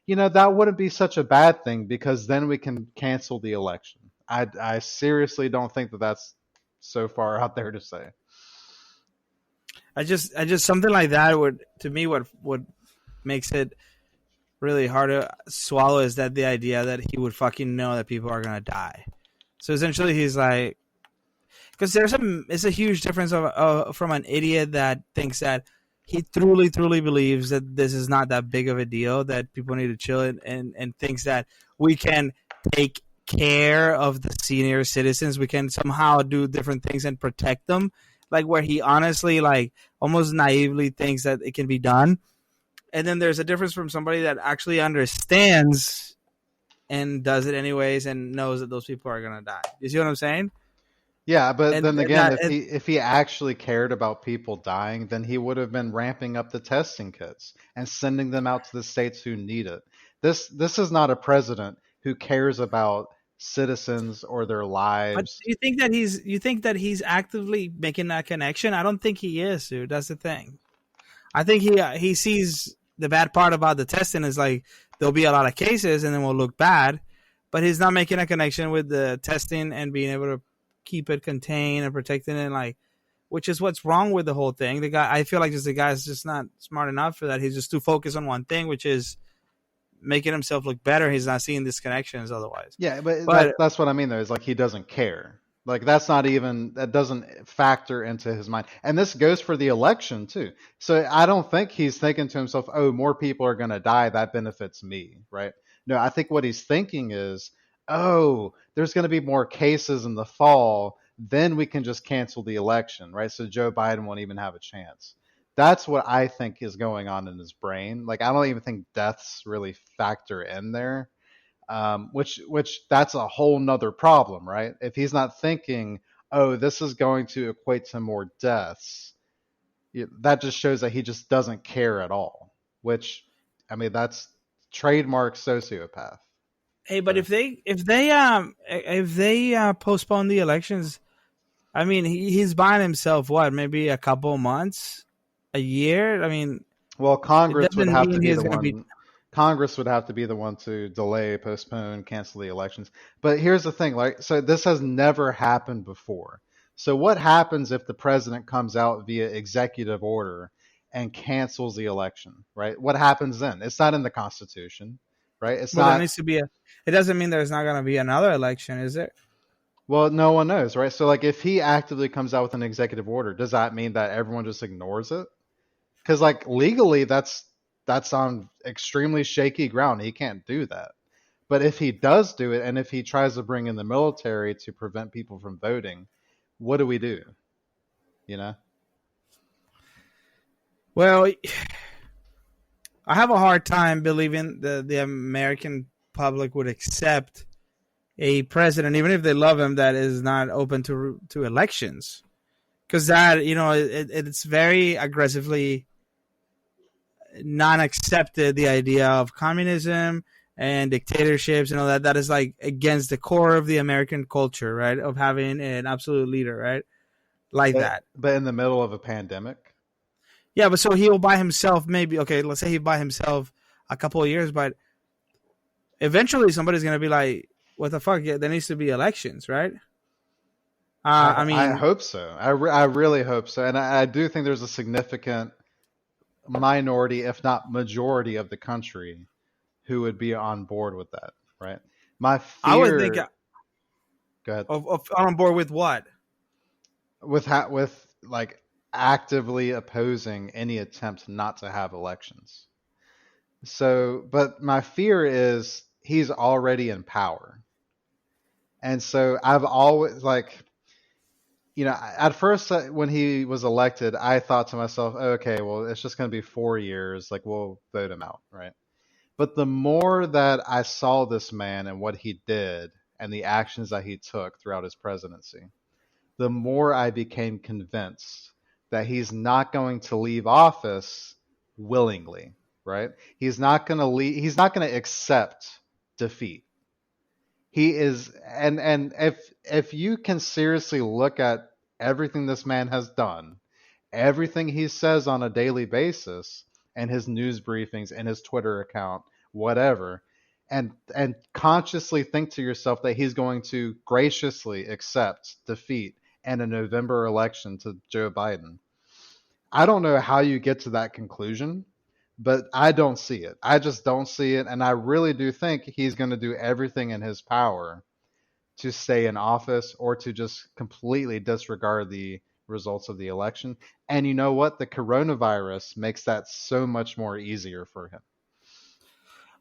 that wouldn't be such a bad thing because then we can cancel the election. I seriously don't think that that's so far out there to say. I just something like that would, to me, what makes it really hard to swallow is that the idea that he would fucking know that people are gonna die. So essentially, he's like, because it's a huge difference from an idiot that thinks that he truly believes that this is not that big of a deal, that people need to chill, and thinks that we can take care of the senior citizens, we can somehow do different things and protect them, like where he honestly, like, almost naively thinks that it can be done. And then there's a difference from somebody that actually understands and does it anyways and knows that those people are gonna die. You see what I'm saying? Yeah, but And then again, that, if he actually cared about people dying, then he would have been ramping up the testing kits and sending them out to the states who need it. This is not a president who cares about citizens or their but lives. you think that he's actively making that connection? I don't think he is, dude. That's the thing. I think he sees the bad part about the testing is like there'll be a lot of cases and then we'll look bad, but he's not making a connection with the testing and being able to keep it contained and protecting it, like, which is what's wrong with the whole thing. The guy, I feel like, just the guy's just not smart enough for that. He's just too focused on one thing, which is making himself look better. He's not seeing these connections otherwise. Yeah, but But that's what I mean though, is like he doesn't care. Like that doesn't factor into his mind. And this goes for the election too. So I don't think he's thinking to himself, "Oh, more people are going to die, that benefits me," right? No, I think what he's thinking is, "Oh, there's going to be more cases in the fall, then we can just cancel the election," right? So Joe Biden won't even have a chance. That's what I think is going on in his brain. Like I don't even think deaths really factor in there, which that's a whole nother problem, right? If he's not thinking, oh, this is going to equate to more deaths, that just shows that he just doesn't care at all. Which, I mean, that's trademark sociopath. hey, but So, if they postpone the elections, I mean, he's buying himself what, maybe a couple months, a year. I mean, well, it Congress would doesn't have to mean be he's the gonna be. one. Congress would have to be the one to delay, postpone, cancel the elections. But here's the thing, like, so this has never happened before. So what happens if the president comes out via executive order and cancels the election, right? What happens then? It's not in the Constitution, right? It's Well, there not. needs to be a. It doesn't mean there's not gonna be another election, is it? Well, no one knows, right? So like if he actively comes out with an executive order, does that mean that everyone just ignores it? Because like legally that's on extremely shaky ground. He can't do that. But if he does do it, and if he tries to bring in the military to prevent people from voting, what do we do? You know? Well, I have a hard time believing the American public would accept a president, even if they love him, that is not open to elections, because that, it's very aggressively non accepted, the idea of communism and dictatorships and all that. That is like against the core of the American culture, right? Of having an absolute leader, right? Like that. But in the middle of a pandemic, Yeah, but so he'll by himself, maybe. Okay, let's say he by himself a couple of years, but eventually somebody's gonna be like, "What the fuck? Yeah, there needs to be elections, right?" I I mean, hope so. I really hope so. And I do think there's a significant minority, if not majority, of the country who would be on board with that, right? My I would think fear. Go ahead. of on board with what? With like actively opposing any attempt not to have elections. So, but my fear is he's already in power. And so I've always like, at first when he was elected, I thought to myself, okay, well, it's just going to be 4 years. Like we'll vote him out, right? But the more that I saw this man and what he did and the actions that he took throughout his presidency, the more I became convinced that he's not going to leave office willingly, right? He's not going to leave, he's not going to accept defeat. He is, and if you can seriously look at everything this man has done, everything he says on a daily basis, and his news briefings and his Twitter account, whatever, and consciously think to yourself that he's going to graciously accept defeat and a November election to Joe Biden. I don't know how you get to that conclusion, but I don't see it. I just don't see it. And I really do think he's going to do everything in his power to stay in office or to just completely disregard the results of the election. And you know what? The coronavirus makes that so much more easier for him.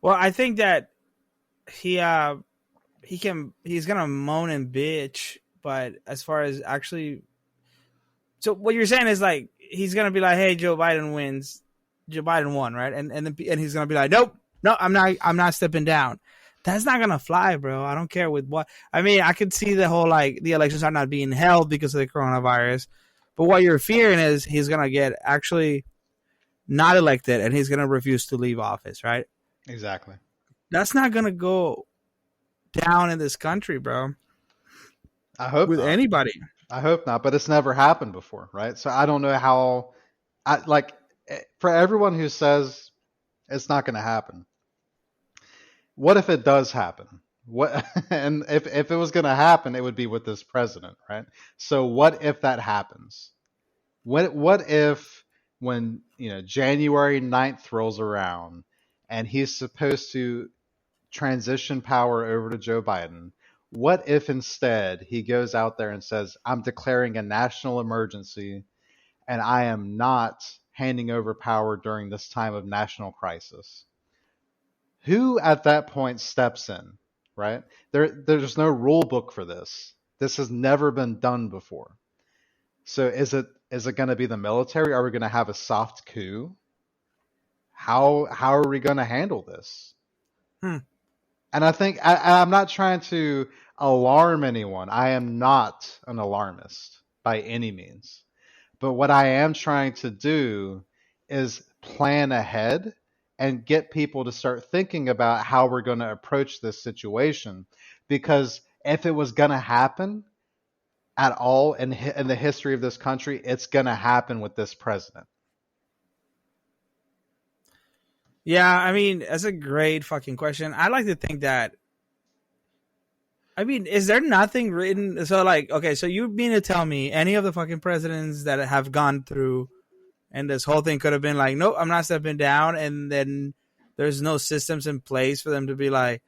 Well, I think that he's gonna moan and bitch, but as far as actually, so what you're saying is like he's gonna be like, hey, Joe Biden wins, Joe Biden won, right? And he's gonna be like, nope, no, I'm not stepping down. That's not gonna fly, bro. I don't care with what. I mean, I could see the whole like the elections are not being held because of the coronavirus, but what you're fearing is he's gonna get actually not elected and he's gonna refuse to leave office, right? Exactly. That's not gonna go down in this country, bro. I hope with not. anybody. I hope not, but it's never happened before, right? So I don't know how. For everyone who says it's not going to happen, what if it does happen? What and if it was going to happen, it would be with this president, right? So what if that happens? What if when January 9th rolls around and he's supposed to transition power over to Joe Biden? What if instead he goes out there and says, I'm declaring a national emergency and I am not handing over power during this time of national crisis? Who at that point steps in, right? There's no rule book for this. This has never been done before. So is it going to be the military? Are we going to have a soft coup? How are we going to handle this? And I think I'm not trying to alarm anyone. I am not an alarmist by any means. But what I am trying to do is plan ahead and get people to start thinking about how we're going to approach this situation. Because if it was going to happen at all in the history of this country, it's going to happen with this president. Yeah, I mean, that's a great fucking question. I like to think that, I mean, is there nothing written? So, like, okay, so you mean to tell me any of the fucking presidents that have gone through and this whole thing could have been like, nope, I'm not stepping down, and then there's no systems in place for them to be like,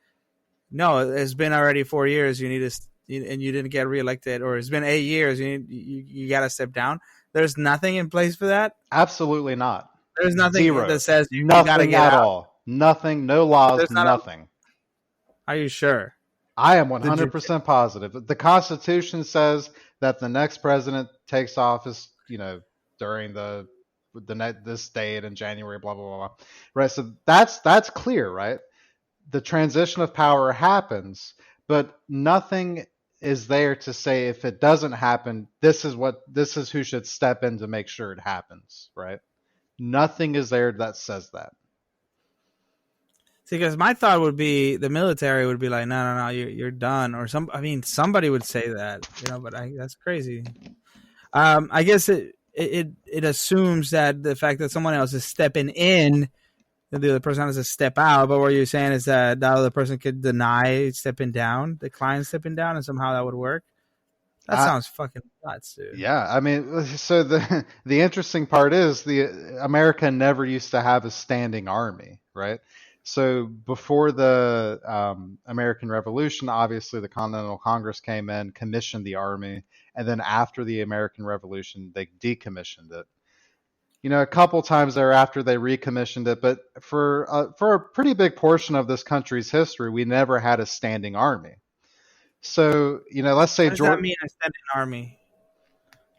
no, it's been already 4 years, you need to, and you didn't get reelected, or it's been 8 years, you got to step down. There's nothing in place for that? Absolutely not. There's nothing Zero. that says you nothing gotta get at out. all. Nothing. No laws. Nothing. Are you sure? I am 100% positive. The Constitution says that the next president takes office, during this date in January, blah blah blah blah. Right. So that's clear, right? The transition of power happens, but nothing is there to say if it doesn't happen, this is who should step in to make sure it happens, right? Nothing is there that says that. See, because my thought would be the military would be like, no, you're done, or somebody would say that, but that's crazy. I guess it assumes that the fact that someone else is stepping in, that the other person has to step out. But what you're saying is that the other person could decline stepping down, and somehow that would work. That sounds fucking nuts, dude. Yeah, I mean, so the interesting part is America never used to have a standing army, right? So before the American Revolution, obviously the Continental Congress came in, commissioned the army, and then after the American Revolution, they decommissioned it. A couple times thereafter, they recommissioned it, but for a pretty big portion of this country's history, we never had a standing army. So, let's say what does that mean, a standing army?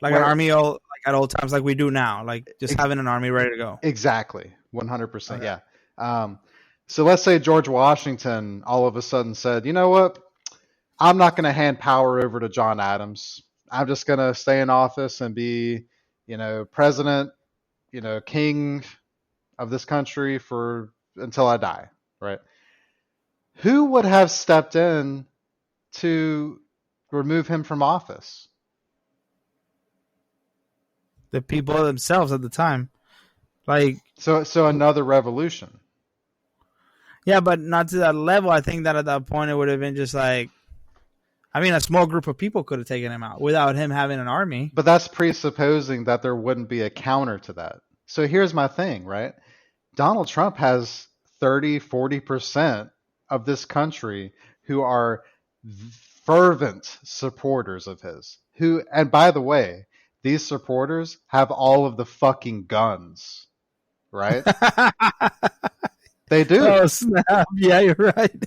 Like an army like at old times, like we do now, like just having an army ready to go. Exactly. 100%. Okay. Yeah. So let's say George Washington all of a sudden said, you know what? I'm not going to hand power over to John Adams. I'm just going to stay in office and be, president, king of this country until I die. Right. Who would have stepped in to remove him from office? The people themselves at the time. Like, so another revolution. Yeah, but not to that level. I think that at that point it would have been just like, a small group of people could have taken him out without him having an army. But that's presupposing that there wouldn't be a counter to that. So here's my thing, right? Donald Trump has 30-40% of this country who are fervent supporters of his. Who, and by the way, these supporters have all of the fucking guns, right? They do. Oh snap! Yeah, you're right.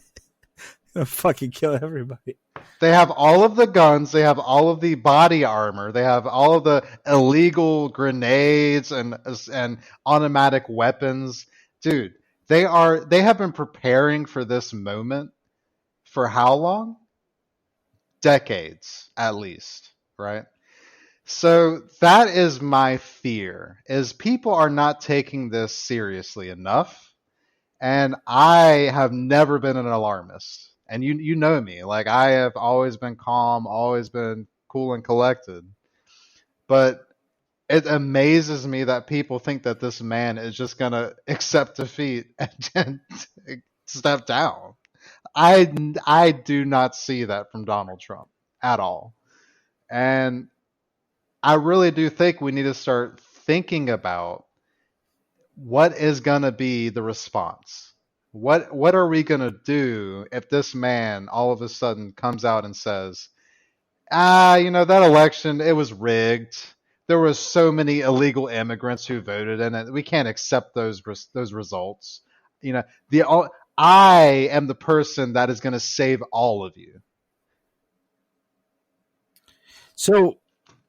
Gonna fucking kill everybody. They have all of the guns. They have all of the body armor. They have all of the illegal grenades and automatic weapons. Dude, they have been preparing for this moment for how long? Decades, at least, right? So that is my fear, is people are not taking this seriously enough. And I have never been an alarmist. And you know me. Like, I have always been calm, always been cool and collected. But it amazes me that people think that this man is just going to accept defeat and step down. I do not see that from Donald Trump at all. And I really do think we need to start thinking about what is going to be the response. What are we going to do if this man all of a sudden comes out and says, that election, it was rigged. There was so many illegal immigrants who voted in it. We can't accept those results. I am the person that is going to save all of you. So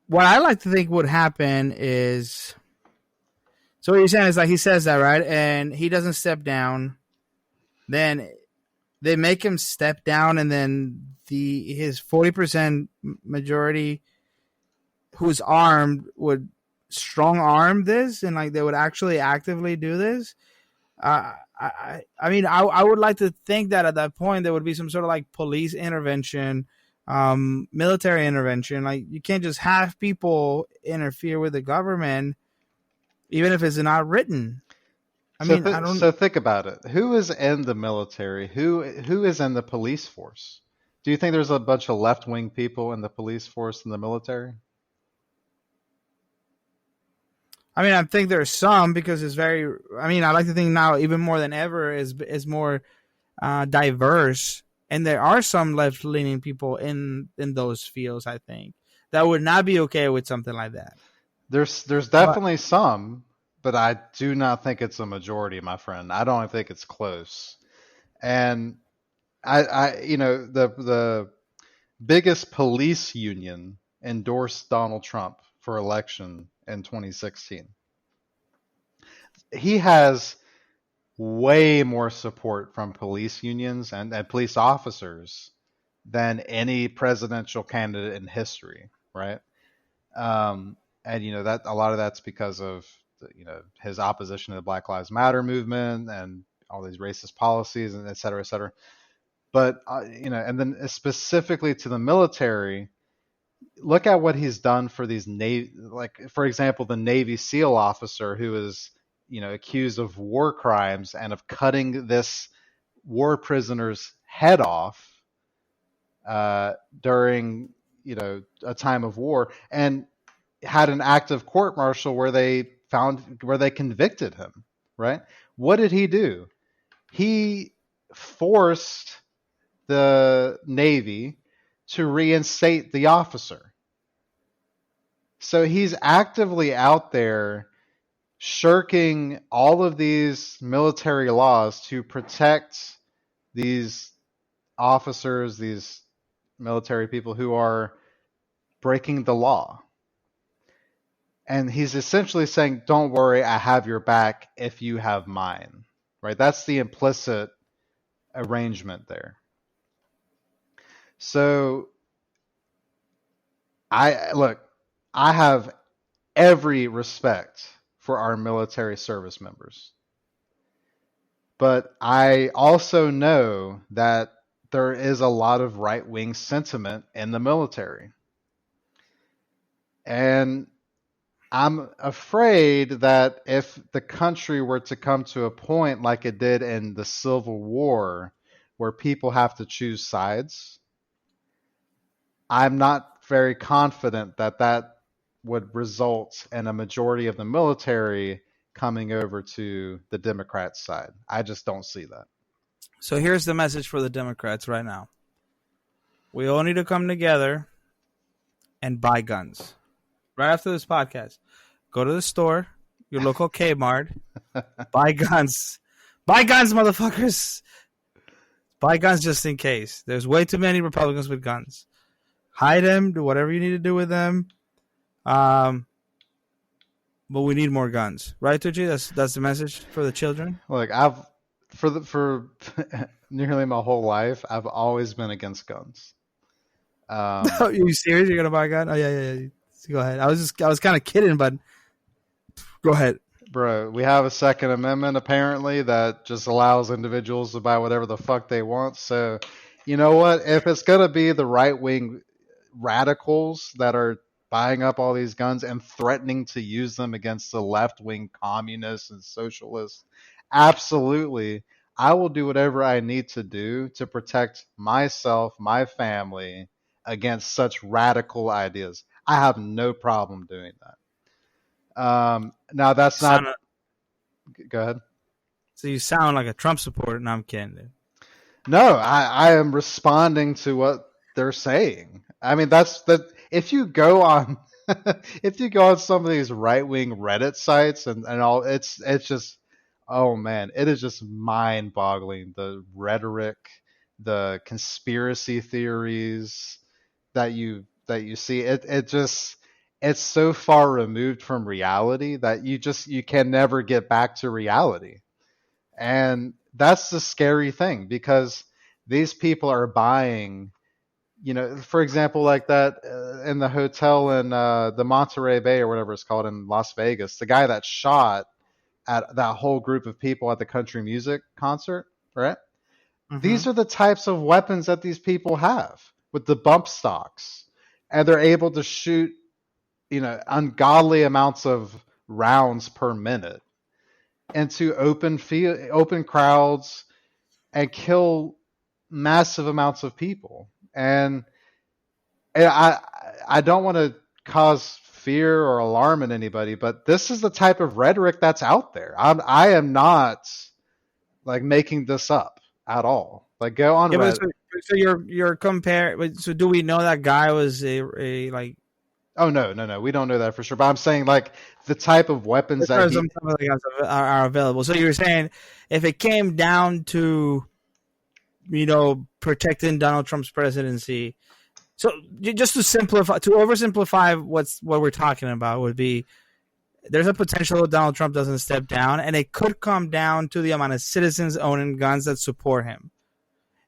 what I like to think would happen is, so what you're saying is, like, he says that, right? And he doesn't step down. Then they make him step down, and then his 40% majority who's armed would strong arm this, and like they would actually actively do this. I mean, I would like to think that at that point there would be some sort of like police intervention, military intervention. Like, you can't just have people interfere with the government, even if it's not written. So think about it. Who is in the military? Who is in the police force? Do you think there's a bunch of left-wing people in the police force and the military? I mean, I think there's some, because it's very. I mean, I like to think now even more than ever is more diverse, and there are some left-leaning people in those fields. I think that would not be okay with something like that. There's definitely some. But I do not think it's a majority, my friend. I don't think it's close. And the biggest police union endorsed Donald Trump for election in 2016. He has way more support from police unions and police officers than any presidential candidate in history, right? And that a lot of that's because of his opposition to the Black Lives Matter movement and all these racist policies, and et cetera, et cetera. But and then specifically to the military, look at what he's done for these for example, the Navy SEAL officer who is accused of war crimes and of cutting this war prisoner's head off during a time of war, and had an active court martial where they convicted him, right? What did he do? He forced the Navy to reinstate the officer. So he's actively out there shirking all of these military laws to protect these officers, these military people who are breaking the law. And he's essentially saying, don't worry, I have your back if you have mine, right? That's the implicit arrangement there. So I have every respect for our military service members. But I also know that there is a lot of right-wing sentiment in the military. And I'm afraid that if the country were to come to a point like it did in the Civil War, where people have to choose sides, I'm not very confident that would result in a majority of the military coming over to the Democrats' side. I just don't see that. So here's the message for the Democrats right now. We all need to come together and buy guns. Right after this podcast, go to the store, your local Kmart, buy guns. Buy guns, motherfuckers. Buy guns just in case. There's way too many Republicans with guns. Hide them, do whatever you need to do with them. But we need more guns. Right, Tucci? That's the message for the children? Look, for nearly my whole life, I've always been against guns. Are you serious? You're gonna buy a gun? Oh yeah. Go ahead. I was kind of kidding, but go ahead, bro. We have a Second Amendment apparently that just allows individuals to buy whatever the fuck they want. So, you know what? If it's gonna be the right wing radicals that are buying up all these guns and threatening to use them against the left wing communists and socialists, absolutely, I will do whatever I need to do to protect myself, my family against such radical ideas. I have no problem doing that. Now that's not. Go ahead. So you sound like a Trump supporter. No, I'm kidding, dude. No, I am responding to what they're saying. I mean, that's the. If you go on, if you go on some of these right wing Reddit sites and all, it's just, oh man, it is just mind boggling. The rhetoric, the conspiracy theories that you see, it's so far removed from reality that you can never get back to reality. And that's the scary thing, because these people are buying, for example, like that in the hotel in the Monterey Bay or whatever it's called in Las Vegas, the guy that shot at that whole group of people at the country music concert, right? Mm-hmm. These are the types of weapons that these people have with the bump stocks, and they're able to shoot, ungodly amounts of rounds per minute into open crowds and kill massive amounts of people. And I don't want to cause fear or alarm in anybody, but this is the type of rhetoric that's out there. I am not like making this up at all. Like, go on Reddit. So you're comparing. So do we know that guy was a like? Oh no, we don't know that for sure. But I'm saying like the type of weapons that are available. So you're saying if it came down to, protecting Donald Trump's presidency. So just to oversimplify what we're talking about would be, there's a potential that Donald Trump doesn't step down, and it could come down to the amount of citizens owning guns that support him,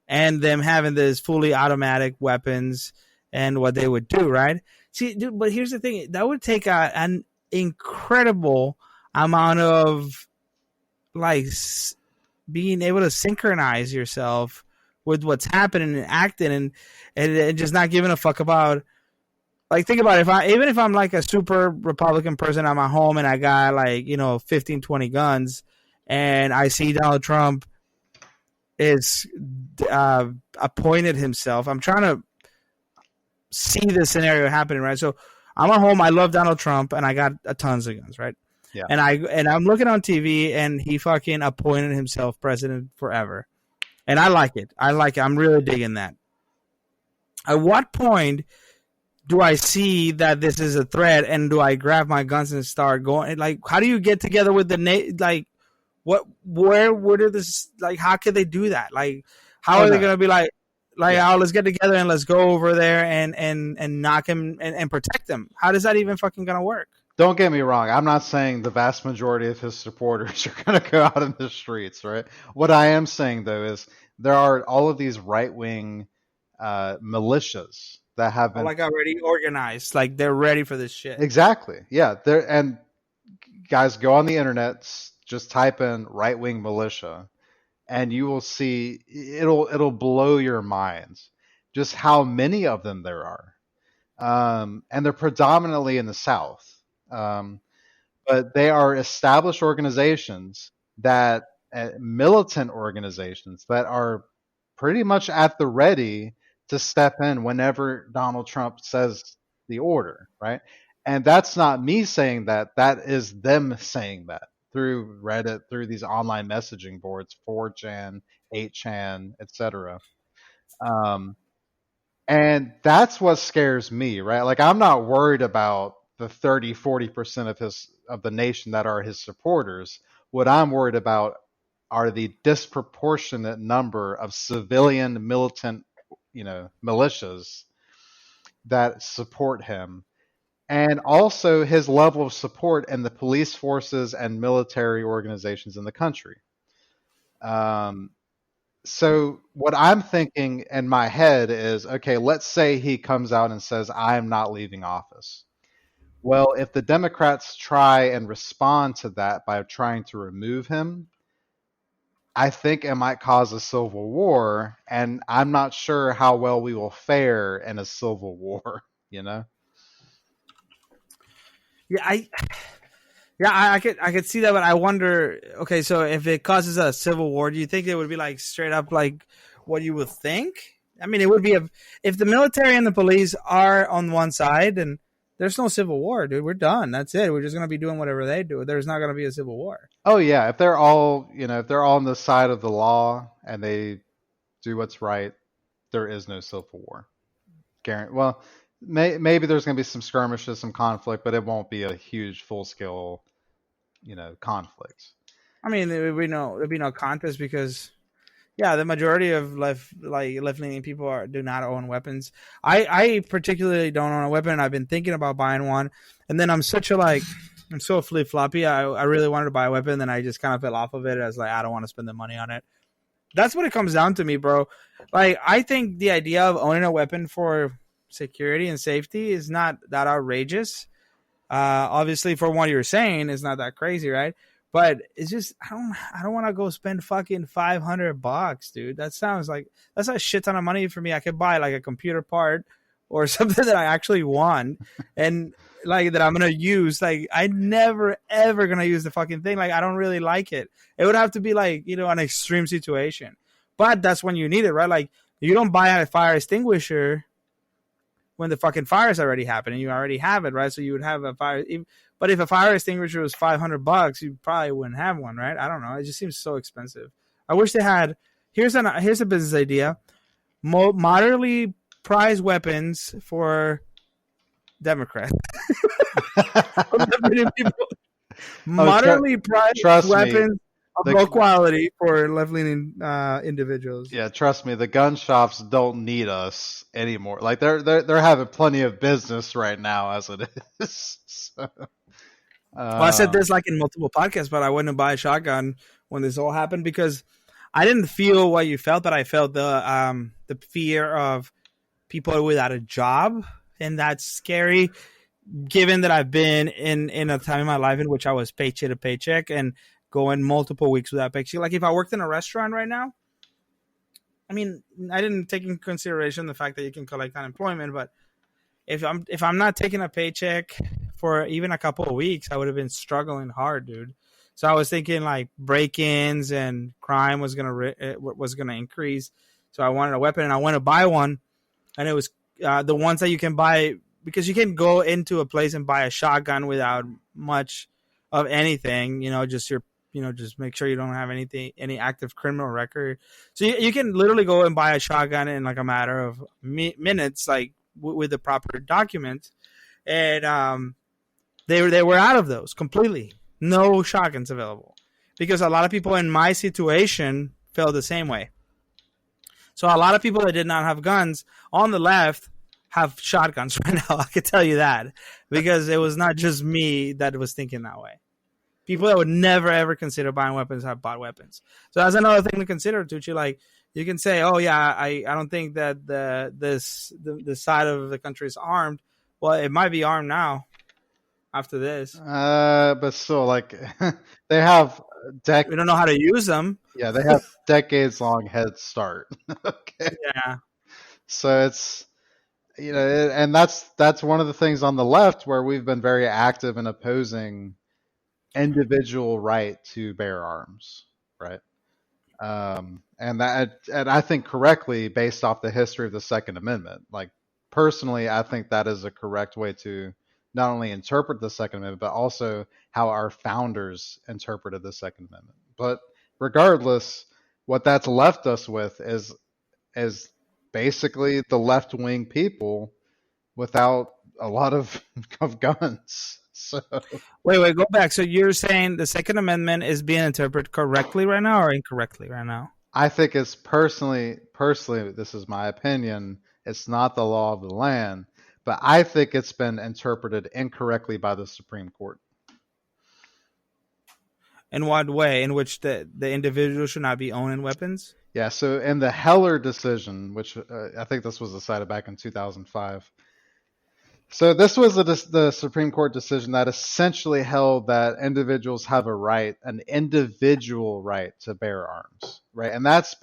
and them having this fully automatic weapons and what they would do, right? See, dude, but here's the thing: that would take an incredible amount of being able to synchronize yourself with what's happening and acting and just not giving a fuck about. Like, think about it. Even if I'm like a super Republican person, I'm at home and I got 15, 20 guns, and I see Donald Trump is appointed himself. I'm trying to see the scenario happening, right? So I'm at home. I love Donald Trump, and I got tons of guns, right? Yeah. And I'm looking on TV, and he fucking appointed himself president forever, and I like it. I'm really digging that. At what point do I see that this is a threat, and do I grab my guns and start going? Like, how do you get together with the where did this, how could they do that? Like, how are they going to be oh, let's get together and let's go over there and knock him and protect him? How does that even fucking going to work? Don't get me wrong. I'm not saying the vast majority of his supporters are going to go out in the streets, right? What I am saying, though, is there are all of these right-wing militias that have been already organized, like they're ready for this shit. Exactly. Yeah. And guys, go on the internet, just type in right wing militia, and you will see it'll blow your minds just how many of them there are. And they're predominantly in the South. But they are established organizations militant organizations that are pretty much at the ready to step in whenever Donald Trump says the order, right? And that's not me saying that. That is them saying that. through Reddit, through these online messaging boards, 4chan, 8chan, etc. Um, and that's what scares me, right? Like I'm not worried about the 30-40% of the nation that are his supporters. What I'm worried about are the disproportionate number of civilian militant, militias that support him, and also his level of support in the police forces and military organizations in the country. Um, so what I'm thinking in my head is, okay, let's say he comes out and says, I'm not leaving office. Well, if the Democrats try and respond to that by trying to remove him, I think it might cause a civil war, and I'm not sure how well we will fare in a civil war, you know? Yeah, I could see that, but I wonder. Okay, so if it causes a civil war, do you think it would be like straight up like what you would think? I mean, it would be if the military and the police are on one side, and there's no civil war, dude. We're done. That's it. We're just gonna be doing whatever they do. There's not gonna be a civil war. Oh yeah, if they're all on the side of the law and they do what's right, there is no civil war. Well, maybe there's going to be some skirmishes, some conflict, but it won't be a huge, full scale, conflict. I mean, there'd be no contest because yeah, the majority of left leaning people do not own weapons. I particularly don't own a weapon. I've been thinking about buying one, and then I'm so flip floppy. I really wanted to buy a weapon, then I just kind of fell off of it. I was like, I don't want to spend the money on it. That's what it comes down to me, bro. Like, I think the idea of owning a weapon for security and safety is not that outrageous. Obviously, for what you're saying, it's not that crazy, right? But it's just I don't want to go spend fucking $500, dude. That's a shit ton of money for me. I could buy like a computer part or something that I actually want and like that I'm gonna use. Like I never ever gonna use the fucking thing. Like I don't really like it. It would have to be like an extreme situation. But that's when you need it, right? Like you don't buy a fire extinguisher when the fucking fire's already happened and you already have it, right? So you would have a fire. But if a fire extinguisher was $500, you probably wouldn't have one, right? I don't know. It just seems so expensive. I wish they had. Here's a business idea: moderately priced weapons for Democrats. Moderately priced weapons of low quality for left-leaning individuals. Yeah, trust me, the gun shops don't need us anymore. Like they're having plenty of business right now as it is. So, well, I said this like in multiple podcasts, but I wouldn't buy a shotgun when this all happened because I didn't feel what you felt, but I felt the fear of people without a job, and that's scary. Given that I've been in a time in my life in which I was paycheck to paycheck and going multiple weeks without paycheck. Like if I worked in a restaurant right now, I mean, I didn't take into consideration the fact that you can collect unemployment, but if I'm not taking a paycheck for even a couple of weeks, I would have been struggling hard, dude. So I was thinking like break-ins and crime was gonna increase. So I wanted a weapon, and I went to buy one, and it was the ones that you can buy because you can go into a place and buy a shotgun without much of anything. Just make sure you don't have any active criminal record. So you can literally go and buy a shotgun in like a matter of minutes, like with the proper document. And they were out of those completely. No shotguns available because a lot of people in my situation felt the same way. So a lot of people that did not have guns on the left have shotguns right now. I can tell you that because it was not just me that was thinking that way. People that would never ever consider buying weapons have bought weapons. So that's another thing to consider, Tucci. Like you can say, "Oh yeah, I don't think that the side of the country is armed." Well, it might be armed now. After this, but still, like they have we don't know how to use them. Yeah, they have decades long head start. Okay. Yeah. So it's and that's one of the things on the left where we've been very active in opposing individual right to bear arms, right? And I think correctly based off the history of the Second Amendment. Like personally, I think that is a correct way to not only interpret the Second Amendment, but also how our founders interpreted the Second Amendment. But regardless, what that's left us with is basically the left wing people without a lot of guns. So Wait, go back. So you're saying the Second Amendment is being interpreted correctly right now or incorrectly right now? I think it's personally, this is my opinion. It's not the law of the land, but I think it's been interpreted incorrectly by the Supreme Court. In what way? In which the individual should not be owning weapons? Yeah. So in the Heller decision, which I think this was decided back in 2005. So this was the Supreme Court decision that essentially held that individuals have a right, an individual right to bear arms, right? And that's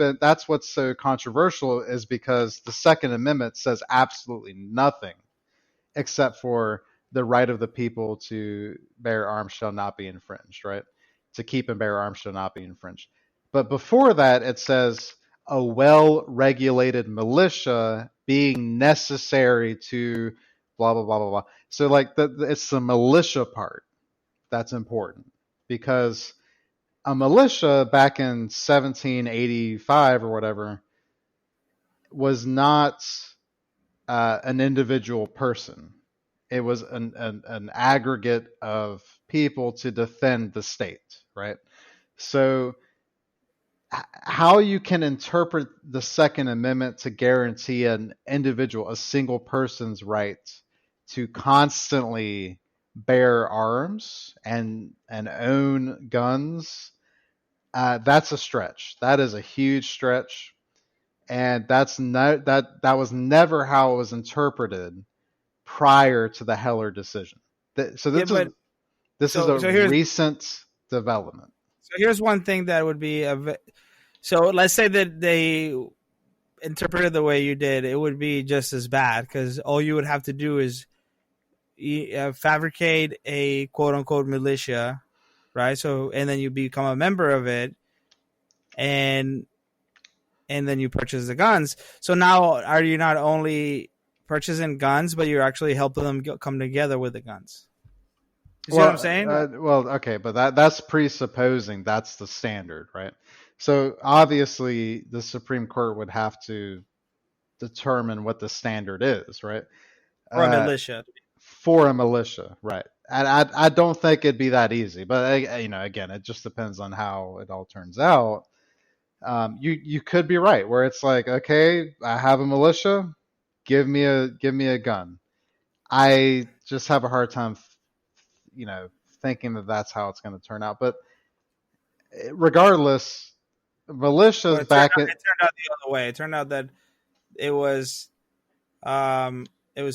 what's so controversial, is because the Second Amendment says absolutely nothing except for the right of the people to bear arms shall not be infringed, right? To keep and bear arms shall not be infringed. But before that, it says a well-regulated militia being necessary to blah, blah, blah, blah, blah. So like it's the militia part that's important, because a militia back in 1785 or whatever was not an individual person. It was an aggregate of people to defend the state, right? So how you can interpret the Second Amendment to guarantee an individual, a single person's right to constantly bear arms and own guns, that's a stretch. That is a huge stretch, and that was never how it was interpreted prior to the Heller decision. So this is a recent development. So here's one thing that would be so let's say that they interpreted the way you did, it would be just as bad, because all you would have to do is fabricate a quote unquote militia, right? So, and then you become a member of it, and then you purchase the guns. So now, are you not only purchasing guns, but you're actually helping them come together with the guns? You see what I'm saying? Okay, but that's presupposing that's the standard, right? So obviously, the Supreme Court would have to determine what the standard is, right? For a militia. For a militia, right? And I don't think it'd be that easy, but again, it just depends on how it all turns out. You could be right, where it's like, okay, I have a militia, give me a gun. I just have a hard time, thinking that that's how it's going to turn out. But regardless, militias it turned out the other way. It turned out that it was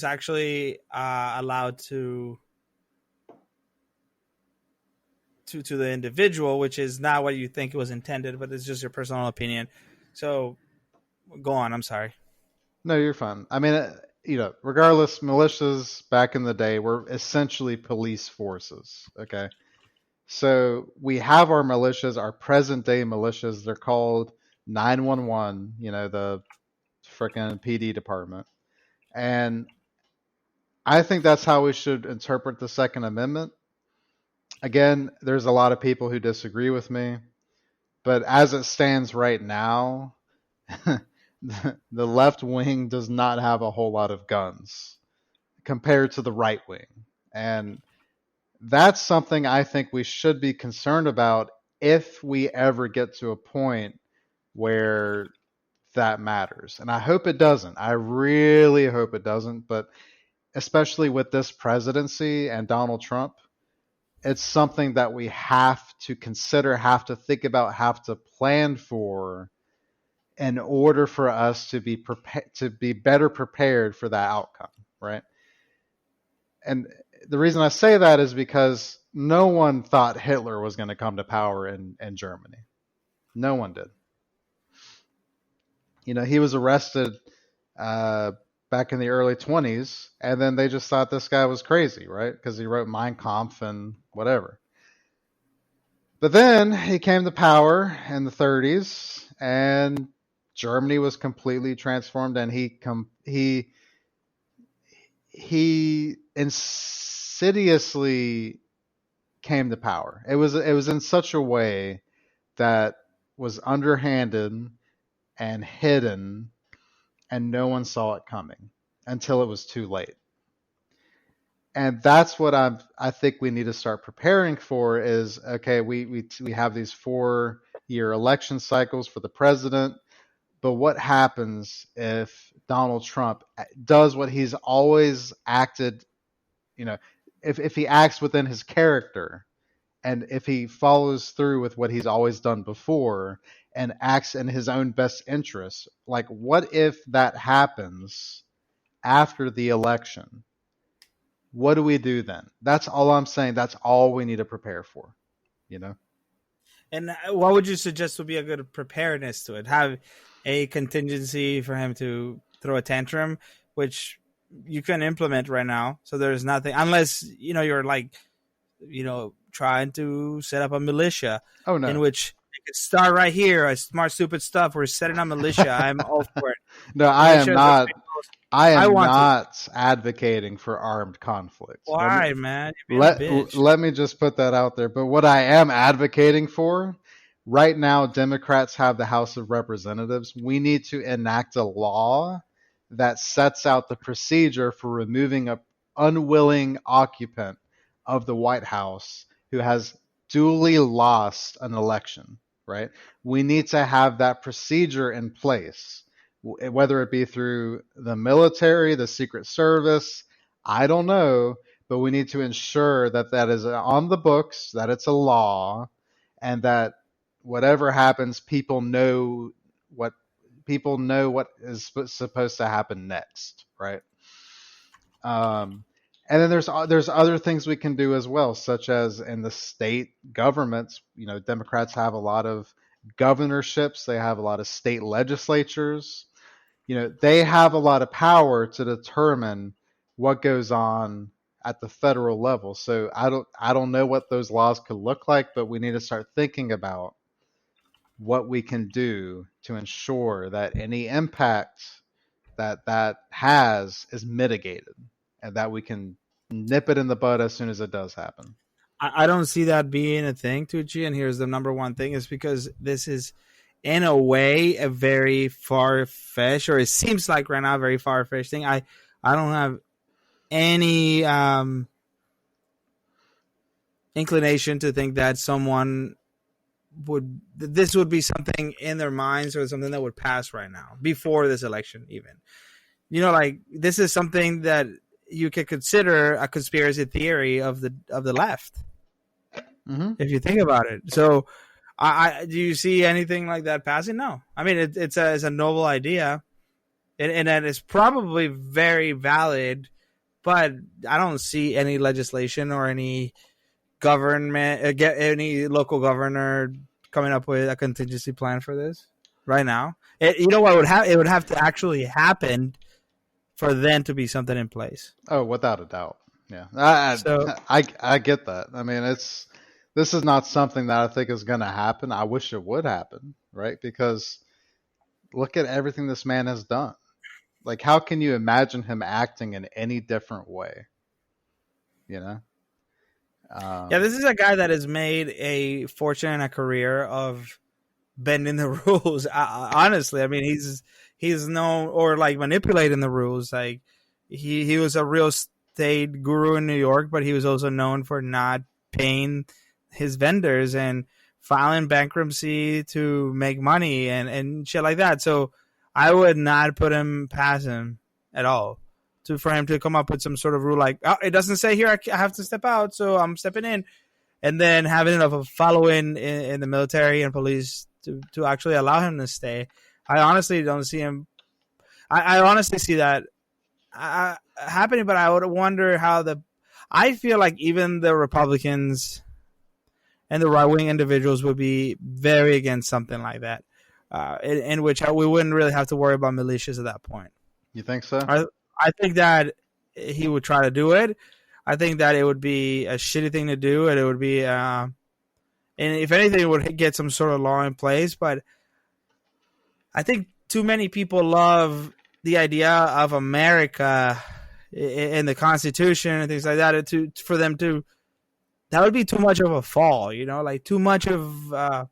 actually allowed to the individual, which is not what you think it was intended, but it's just your personal opinion. So go on. I'm sorry. No, you're fine. I mean, regardless, militias back in the day were essentially police forces. Okay. So we have our militias, our present day militias. They're called 911, the freaking PD department. And I think that's how we should interpret the Second Amendment. Again, there's a lot of people who disagree with me, but as it stands right now, the left wing does not have a whole lot of guns compared to the right wing. And that's something I think we should be concerned about if we ever get to a point where that matters. And I hope it doesn't. I really hope it doesn't. But especially with this presidency and Donald Trump, it's something that we have to consider, have to think about, have to plan for, in order for us to be better prepared for that outcome, right? And the reason I say that is because no one thought Hitler was going to come to power in Germany. No one did. He was arrested back in the early 1920s, and then they just thought this guy was crazy, right? Because he wrote Mein Kampf and whatever. But then he came to power in the 1930s, and Germany was completely transformed, and he he insidiously came to power. It was in such a way that was underhanded and hidden, and no one saw it coming until it was too late. And that's what I think we need to start preparing for is, okay, we have these 4-year election cycles for the president, but what happens if Donald Trump does what he's always acted, if he acts within his character, and if he follows through with what he's always done before and acts in his own best interests? Like, what if that happens after the election? What do we do then? That's all I'm saying. That's all we need to prepare for, And what would you suggest would be a good preparedness to it? Have a contingency for him to throw a tantrum, which you can implement right now. So there's nothing, unless, you're like, trying to set up a militia. Oh, no. In which you could start right here, a smart, stupid stuff. We're setting up militia. I'm all for it. No, I am not. I am not advocating for armed conflict. Why, man? Let me just put that out there. But what I am advocating for, right now, Democrats have the House of Representatives. We need to enact a law that sets out the procedure for removing an unwilling occupant of the White House who has duly lost an election, right? We need to have that procedure in place, whether it be through the military, the Secret Service, I don't know, but we need to ensure that that is on the books, that it's a law, and that whatever happens, people know what is supposed to happen next, right? And then there's other things we can do as well, such as in the state governments. Democrats have a lot of governorships. They have a lot of state legislatures. They have a lot of power to determine what goes on at the federal level. So I don't know what those laws could look like, but we need to start thinking about what we can do to ensure that any impact that has is mitigated, and that we can nip it in the bud as soon as it does happen. I don't see that being a thing, Tucci, and here's the number one thing, is because this is, in a way, a very far-fetched, or it seems like right now, a very far-fetched thing. I don't have any inclination to think that this would be something in their minds or something that would pass right now, before this election even. This is something that you could consider a conspiracy theory of the left, if you think about it. So, do you see anything like that passing? No. I mean, it's a noble idea, and that is probably very valid, but I don't see any legislation or any government, any local governor coming up with a contingency plan for this right now. What it would have to actually happen for then to be something in place. Oh, without a doubt. Yeah. I get that. I mean, this is not something that I think is going to happen. I wish it would happen, right? Because look at everything this man has done. Like, how can you imagine him acting in any different way? Yeah, this is a guy that has made a fortune and a career of bending the rules. Honestly, I mean, he's known, or like manipulating the rules. Like he was a real estate guru in New York, but he was also known for not paying his vendors and filing bankruptcy to make money and shit like that. So I would not put him past him at all for him to come up with some sort of rule like, oh, it doesn't say here I have to step out, so I'm stepping in, and then having enough of a following in the military and police to actually allow him to stay. I honestly don't see him. I honestly see that happening, but I would wonder how I feel like even the Republicans and the right-wing individuals would be very against something like that, in which we wouldn't really have to worry about militias at that point. You think so? I think that he would try to do it. I think that it would be a shitty thing to do, and it would be, and if anything, it would get some sort of law in place. But I think too many people love the idea of America in the Constitution and things like that, for them to, that would be too much of a fall, like too much of a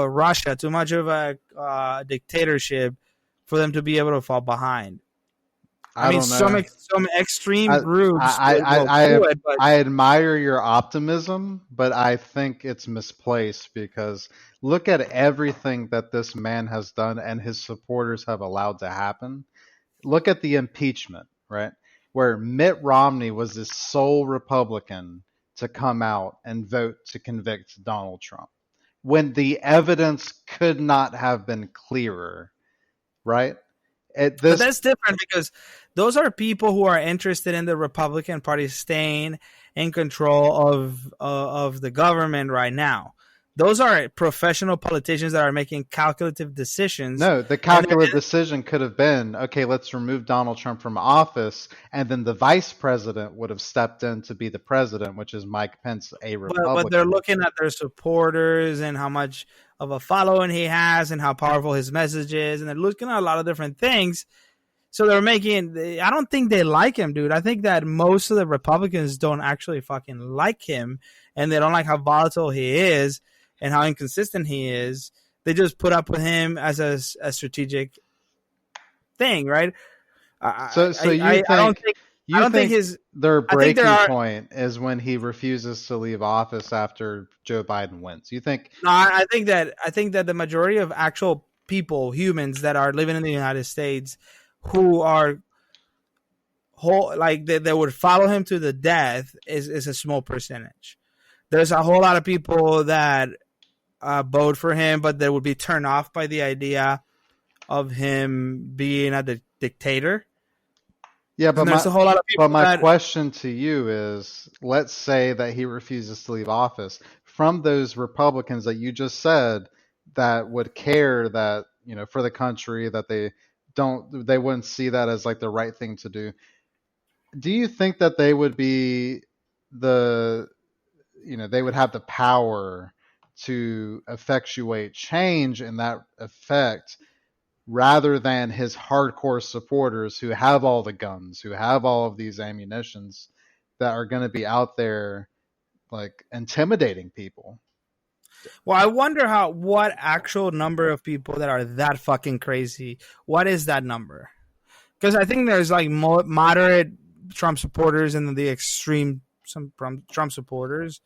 Russia, too much of a dictatorship for them to be able to fall behind. I mean, some extreme groups I admire your optimism, but I think it's misplaced because look at everything that this man has done and his supporters have allowed to happen. Look at the impeachment, right? Where Mitt Romney was the sole Republican to come out and vote to convict Donald Trump when the evidence could not have been clearer, right? But that's different because those are people who are interested in the Republican Party staying in control of the government right now. Those are professional politicians that are making calculative decisions. No, the calculative decision could have been, okay, let's remove Donald Trump from office, and then the vice president would have stepped in to be the president, which is Mike Pence, a Republican. But they're looking at their supporters and how much of a following he has and how powerful his message is, and they're looking at a lot of different things. So they're I don't think they like him, dude. I think that most of the Republicans don't actually fucking like him, and they don't like how volatile he is and how inconsistent he is. They just put up with him as a strategic thing, right? I don't think their breaking point is when he refuses to leave office after Joe Biden wins. You think? No, I think that the majority of actual people, humans that are living in the United States, who are they would follow him to the death is a small percentage. There's a whole lot of people that vote for him, but they would be turned off by the idea of him being a dictator. Yeah, but there's a whole lot of people. But my question to you is: let's say that he refuses to leave office. From those Republicans that you just said that would care that for the country, that they wouldn't see that as like the right thing to do. Do you think that they would be they would have the power to effectuate change in that effect rather than his hardcore supporters who have all the guns, who have all of these ammunitions that are going to be out there like intimidating people? Well, I wonder what actual number of people that are that fucking crazy. What is that number? Because I think there's like moderate Trump supporters and the extreme Trump supporters.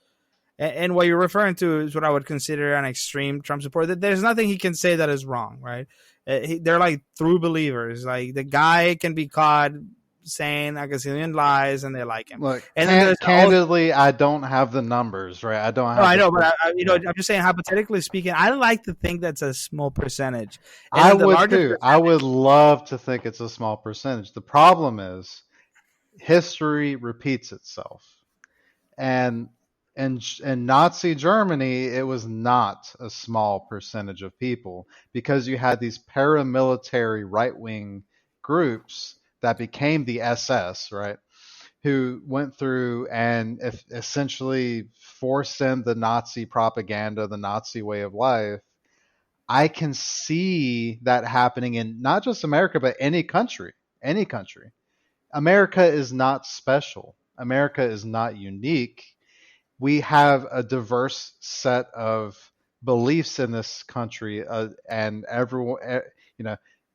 And what you're referring to is what I would consider an extreme Trump supporter. There's nothing he can say that is wrong, right? They're like true believers. Like the guy can be caught saying a gazillion lies, and they like him. Look, and candidly, I don't have the numbers, right? I don't have. I know, but I'm just saying, hypothetically speaking, I like to think that's a small percentage. And I would too. I would love to think it's a small percentage. The problem is, history repeats itself, and in Nazi Germany, it was not a small percentage of people because you had these paramilitary right-wing groups that became the SS, right? Who went through and essentially forced in the Nazi propaganda, the Nazi way of life. I can see that happening in not just America, but any country. Any country. America is not special. America is not unique. We have a diverse set of beliefs in this country, and everyone,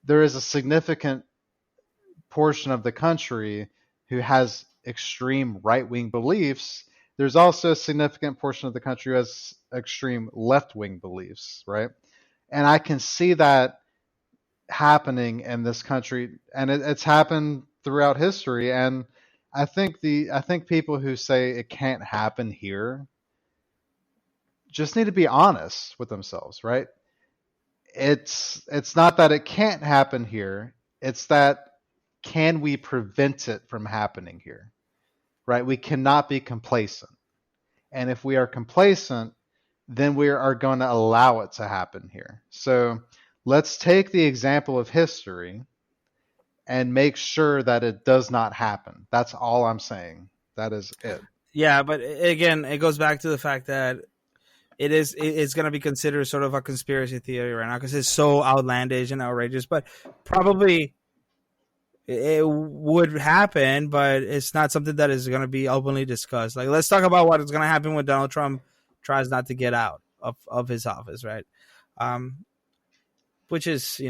there is a significant portion of the country who has extreme right-wing beliefs. There's also a significant portion of the country who has extreme left-wing beliefs, right? And I can see that happening in this country, and it's happened throughout history. And I think people who say it can't happen here just need to be honest with themselves, right? It's not that it can't happen here. It's that can we prevent it from happening here, right? We cannot be complacent. And if we are complacent, then we are going to allow it to happen here. So let's take the example of history and make sure that it does not happen. That's all I'm saying. That is it. Yeah, but again, it goes back to the fact that it's going to be considered sort of a conspiracy theory right now because it's so outlandish and outrageous. But probably it would happen, but it's not something that is going to be openly discussed. Like, let's talk about what is going to happen when Donald Trump tries not to get out of his office, right? Which is,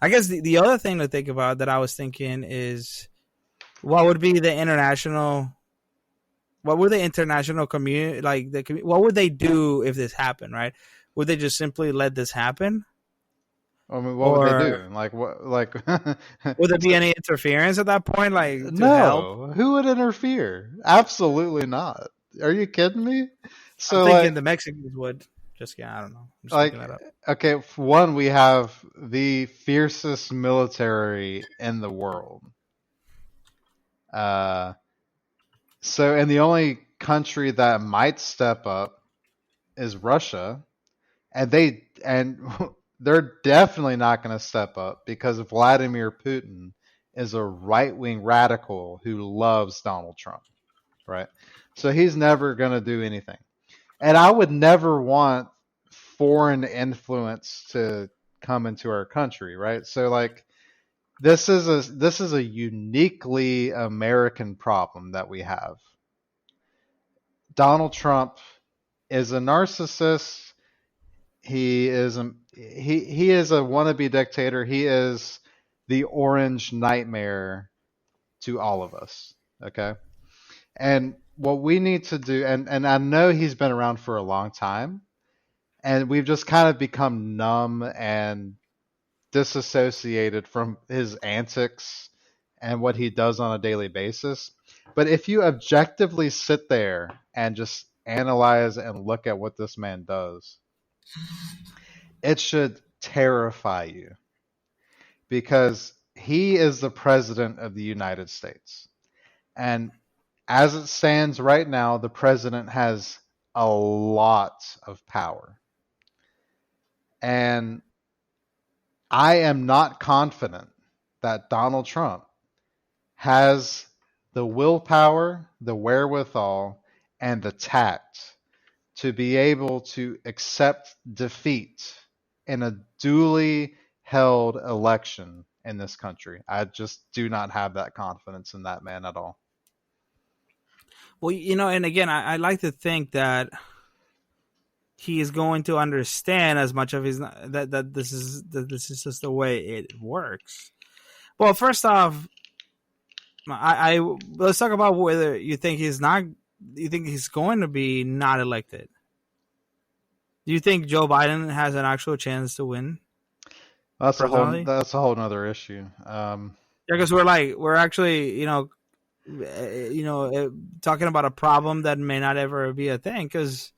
I guess the other thing to think about that I was thinking is what would be the international, what would the international community, like what would they do if this happened, right? Would they just simply let this happen? I mean, what would they do? Like what? Like would there be any interference at that point? Like to help? no, who would interfere? Absolutely not. Are you kidding me? So I'm thinking like the Mexicans would. Just I don't know. I'm just like making that up. okay, for one, we have the fiercest military in the world. So and the only country that might step up is Russia, and they're definitely not going to step up because Vladimir Putin is a right-wing radical who loves Donald Trump, right? So he's never going to do anything. And I would never want foreign influence to come into our country, right? So like this is a uniquely American problem that we have. Donald Trump is a narcissist. He is a wannabe dictator. He is the orange nightmare to all of us. Okay. And what we need to do, and I know he's been around for a long time, and we've just kind of become numb and disassociated from his antics and what he does on a daily basis. But if you objectively sit there and just analyze and look at what this man does, it should terrify you because he is the president of the United States. And as it stands right now, the president has a lot of power. And I am not confident that Donald Trump has the willpower, the wherewithal, and the tact to be able to accept defeat in a duly held election in this country. I just do not have that confidence in that man at all. Well, and again, I like to think that he is going to understand as much of his that this is just the way it works. Well, first off, I let's talk about whether you think he's going to be not elected. Do you think Joe Biden has an actual chance to win? That's a whole nother issue. Yeah, because we're actually talking about a problem that may not ever be a thing because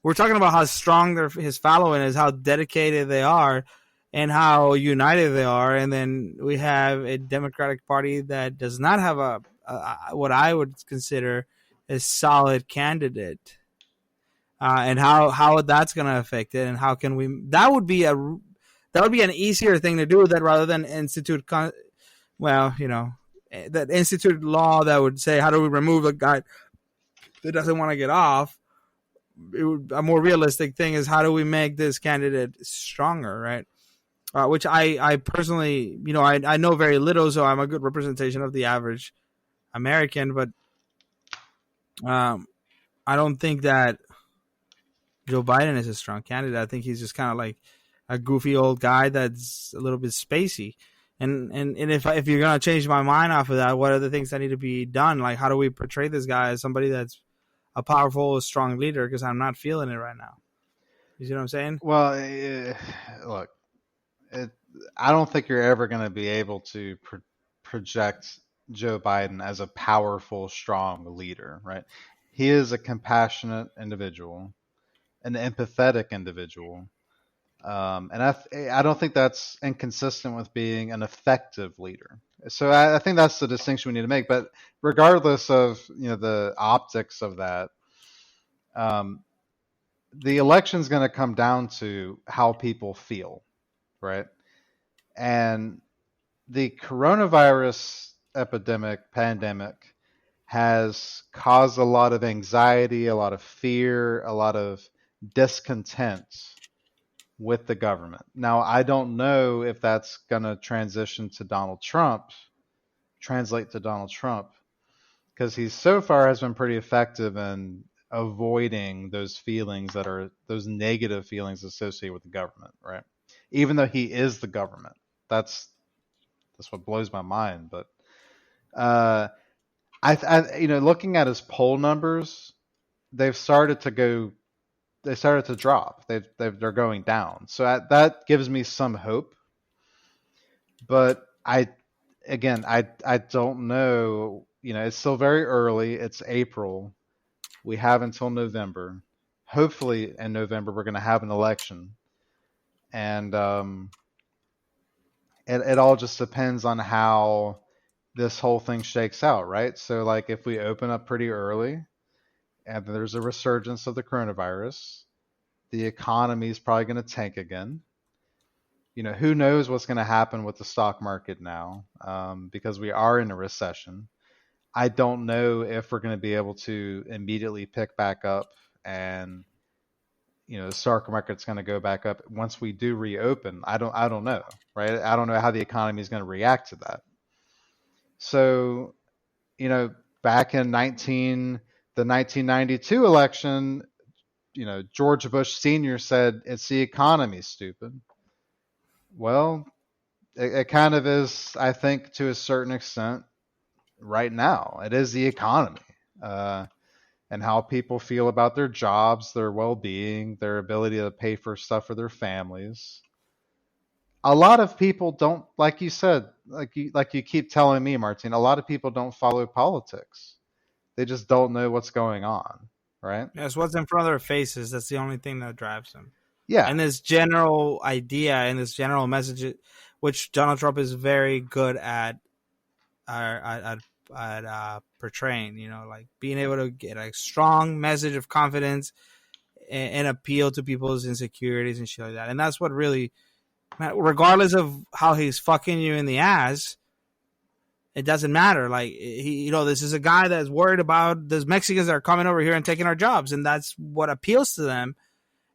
we're talking about how strong his following is, how dedicated they are, and how united they are, and then we have a Democratic Party that does not have a what I would consider a solid candidate, and how that's going to affect it, and how can we? That would be an easier thing to do that rather than institute. That institute law that would say how do we remove a guy that doesn't want to get off. A more realistic thing is how do we make this candidate stronger, right? Which I personally, I know very little, so I'm a good representation of the average American, but I don't think that Joe Biden is a strong candidate. I think he's just kind of like a goofy old guy that's a little bit spacey. And if you're gonna change my mind off of that, what are the things that need to be done? Like, how do we portray this guy as somebody that's a powerful, strong leader? Because I'm not feeling it right now. You see what I'm saying? Well, look, I don't think you're ever going to be able to project Joe Biden as a powerful, strong leader, right? He is a compassionate individual, an empathetic individual. And I don't think that's inconsistent with being an effective leader. So I think that's the distinction we need to make. But regardless of the optics of that, the election is going to come down to how people feel, right? And the coronavirus pandemic has caused a lot of anxiety, a lot of fear, a lot of discontent with the government. Now, I don't know if that's going to translate to Donald Trump, because he so far has been pretty effective in avoiding those feelings that are those negative feelings associated with the government, right? Even though he is the government, that's what blows my mind. But looking at his poll numbers, they've started to drop. They're going down. So that gives me some hope. But I don't know. It's still very early. It's April. We have until November. Hopefully in November we're going to have an election. And it all just depends on how this whole thing shakes out, right? So like if we open up pretty early and there's a resurgence of the coronavirus, the economy is probably going to tank again. Who knows what's going to happen with the stock market now, because we are in a recession. I don't know if we're going to be able to immediately pick back up and, the stock market's going to go back up once we do reopen. I don't know, right? I don't know how the economy is going to react to that. So, back in the 1992 election, George Bush Sr. said, it's the economy, stupid. Well, it kind of is, I think, to a certain extent right now. It is the economy and how people feel about their jobs, their well-being, their ability to pay for stuff for their families. A lot of people don't, like you said, like you keep telling me, Martin, a lot of people don't follow politics. They just don't know what's going on, right? Yes, what's in front of their faces. That's the only thing that drives them. Yeah. And this general idea and this general message, which Donald Trump is very good at portraying, like being able to get a strong message of confidence and appeal to people's insecurities and shit like that. And that's what really, regardless of how he's fucking you in the ass, it doesn't matter. Like, this is a guy that's worried about those Mexicans that are coming over here and taking our jobs, and that's what appeals to them.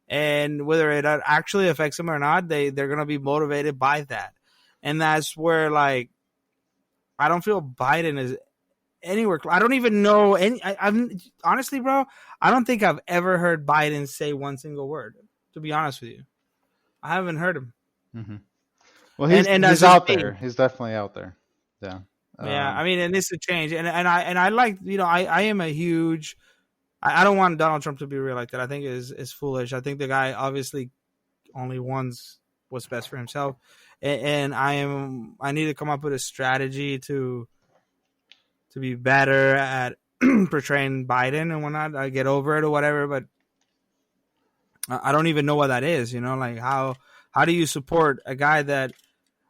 And whether it actually affects them or not, they're going to be motivated by that. And that's where, like, I don't feel Biden is anywhere. I don't even know I'm honestly, bro, I don't think I've ever heard Biden say one single word, to be honest with you. I haven't heard him. Mm-hmm. Well, he's out there. He's definitely out there. Yeah. Yeah. I mean, and this would change. And I like, I am a huge, I don't want Donald Trump to be reelected. I think is foolish. I think the guy obviously only wants what's best for himself. And I need to come up with a strategy to be better at portraying Biden and whatnot. I get over it or whatever, but I don't even know what that is. Like how do you support a guy that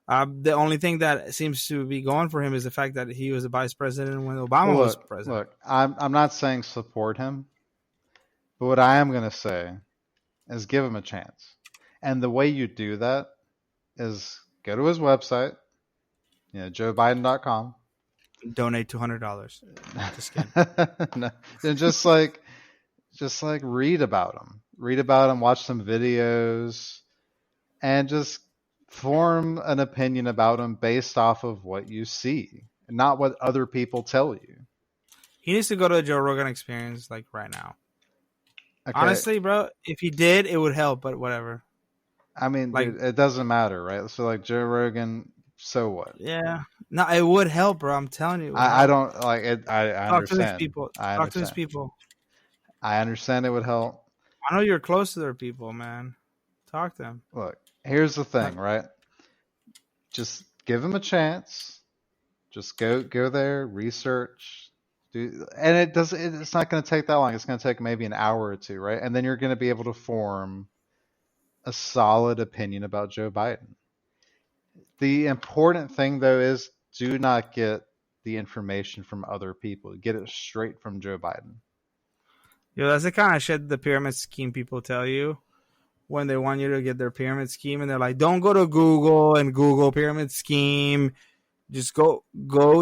the only thing that seems to be going for him is the fact that he was the vice president when Obama was president. Look, I'm not saying support him, but what I am going to say is give him a chance. And the way you do that is go to his website, joebiden.com. Donate $200. Just kidding. No, and just like read about him, watch some videos, and just form an opinion about him based off of what you see, not what other people tell you. He needs to go to the Joe Rogan Experience, like right now. Okay. Honestly, bro, if he did, it would help, but whatever. I mean, like, dude, it doesn't matter, right? So, like, Joe Rogan, so what? Yeah. No, it would help, bro. I'm telling you. I don't, like, it. I understand. Talk to these people. Talk to these people. I understand it would help. I know you're close to their people, man. Talk to them. Look, here's the thing, right? Just give them a chance. Just go there, research, and it's not going to take that long. It's going to take maybe an hour or two, right? And then you're going to be able to form a solid opinion about Joe Biden. The important thing, though, is do not get the information from other people. Get it straight from Joe Biden. That's the kind of shit the pyramid scheme people tell you when they want you to get their pyramid scheme, and they're like, don't go to Google and Google pyramid scheme. Just go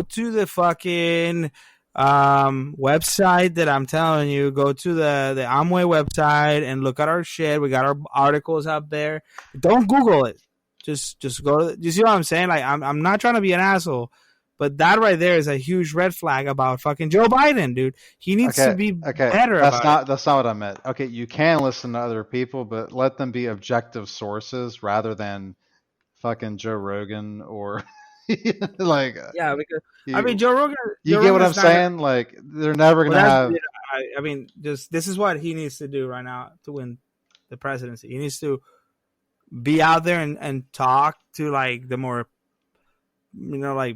to the fucking website that I'm telling you, go to the Amway website and look at our shit. We got our articles up there. Don't Google it. Just go. You see what I'm saying? Like I'm not trying to be an asshole, but that right there is a huge red flag about fucking Joe Biden, dude. He needs to be better. That's not what I meant. Okay, you can listen to other people, but let them be objective sources rather than fucking Joe Rogan or like. Yeah, because I mean Joe Rogan. You get what I'm saying? Like they're never gonna have. I mean, just this is what he needs to do right now to win the presidency. He needs to be out there and talk to like the more, like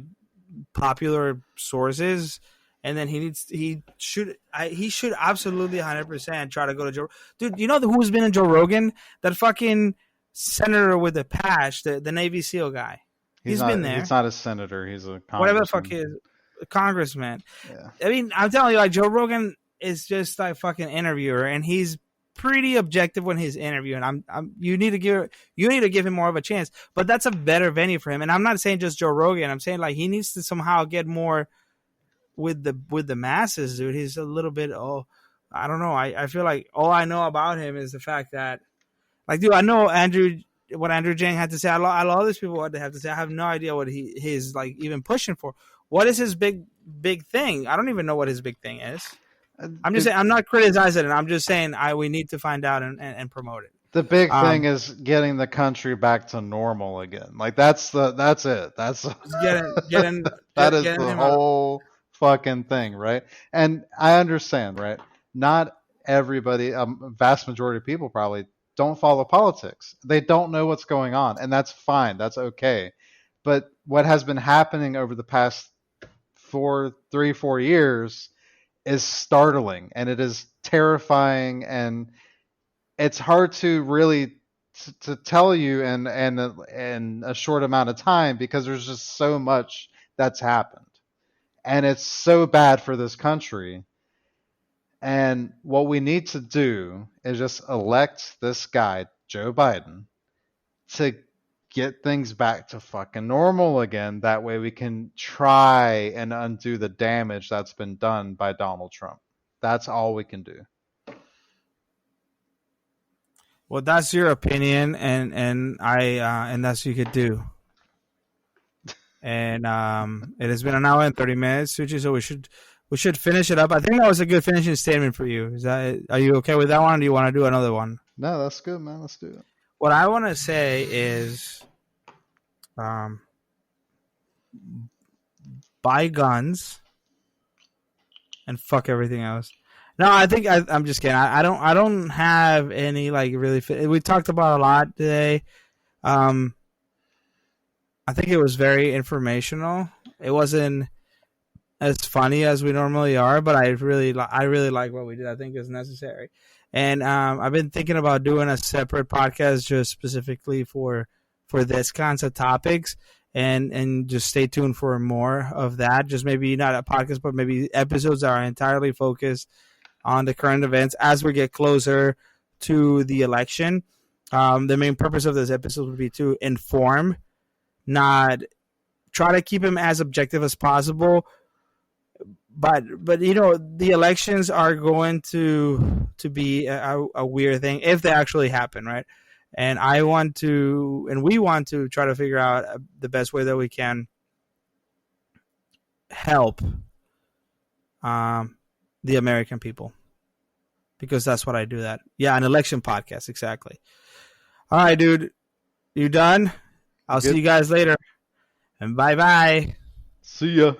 popular sources, and then he should absolutely 100% try to go to Joe. Dude, you know who's been in Joe Rogan? That fucking senator with the patch, the Navy SEAL guy. He's been there. He's not a senator. He's a congressman. Whatever the fuck he is, a congressman. Yeah. I mean, I'm telling you, like Joe Rogan is just like fucking interviewer, and he's pretty objective when he's interviewing. You need to give him more of a chance, but that's a better venue for him. And I'm not saying just Joe Rogan. I'm saying like he needs to somehow get more with the masses, dude. He's a little bit I don't know. I feel like all I know about him is the fact that, like, dude, I know what Andrew Yang had to say. I love these people what they have to say. I have no idea what he's like even pushing for. What is his big thing? I don't even know what his big thing is. I'm just saying, I'm not criticizing it. I'm just saying we need to find out and promote it. The big thing is getting the country back to normal again. Like that's it. That's getting that is the whole fucking thing, right? And I understand, right? Not everybody, vast majority of people probably don't follow politics. They don't know what's going on, and that's fine. That's okay. But what has been happening over the past 4 years is startling, and it is terrifying, and it's hard to really to tell you in a short amount of time because there's just so much that's happened, and it's so bad for this country. And what we need to do is just elect this guy, Joe Biden, to get things back to fucking normal again. That way we can try and undo the damage that's been done by Donald Trump. That's all we can do. Well, that's your opinion, and that's what you could do. And it has been an hour and 30 minutes, Suchi, so we should finish it up. I think that was a good finishing statement for you. Are you okay with that one, or do you want to do another one? No, that's good, man. Let's do it. What I want to say is, buy guns and fuck everything else. No, I think I'm just kidding. I don't have any like really. We talked about a lot today. I think it was very informational. It wasn't as funny as we normally are, but I really like what we did. I think it's necessary. And I've been thinking about doing a separate podcast just specifically for this kinds of topics, and just stay tuned for more of that. Just maybe not a podcast, but maybe episodes that are entirely focused on the current events as we get closer to the election. The main purpose of this episode would be to inform, not try to keep him as objective as possible. But the elections are going to be a weird thing if they actually happen, right? And we want to try to figure out the best way that we can help the American people, because that's what I do. That an election podcast, exactly. All right, dude, you done? I'll see you guys later, and bye. See ya.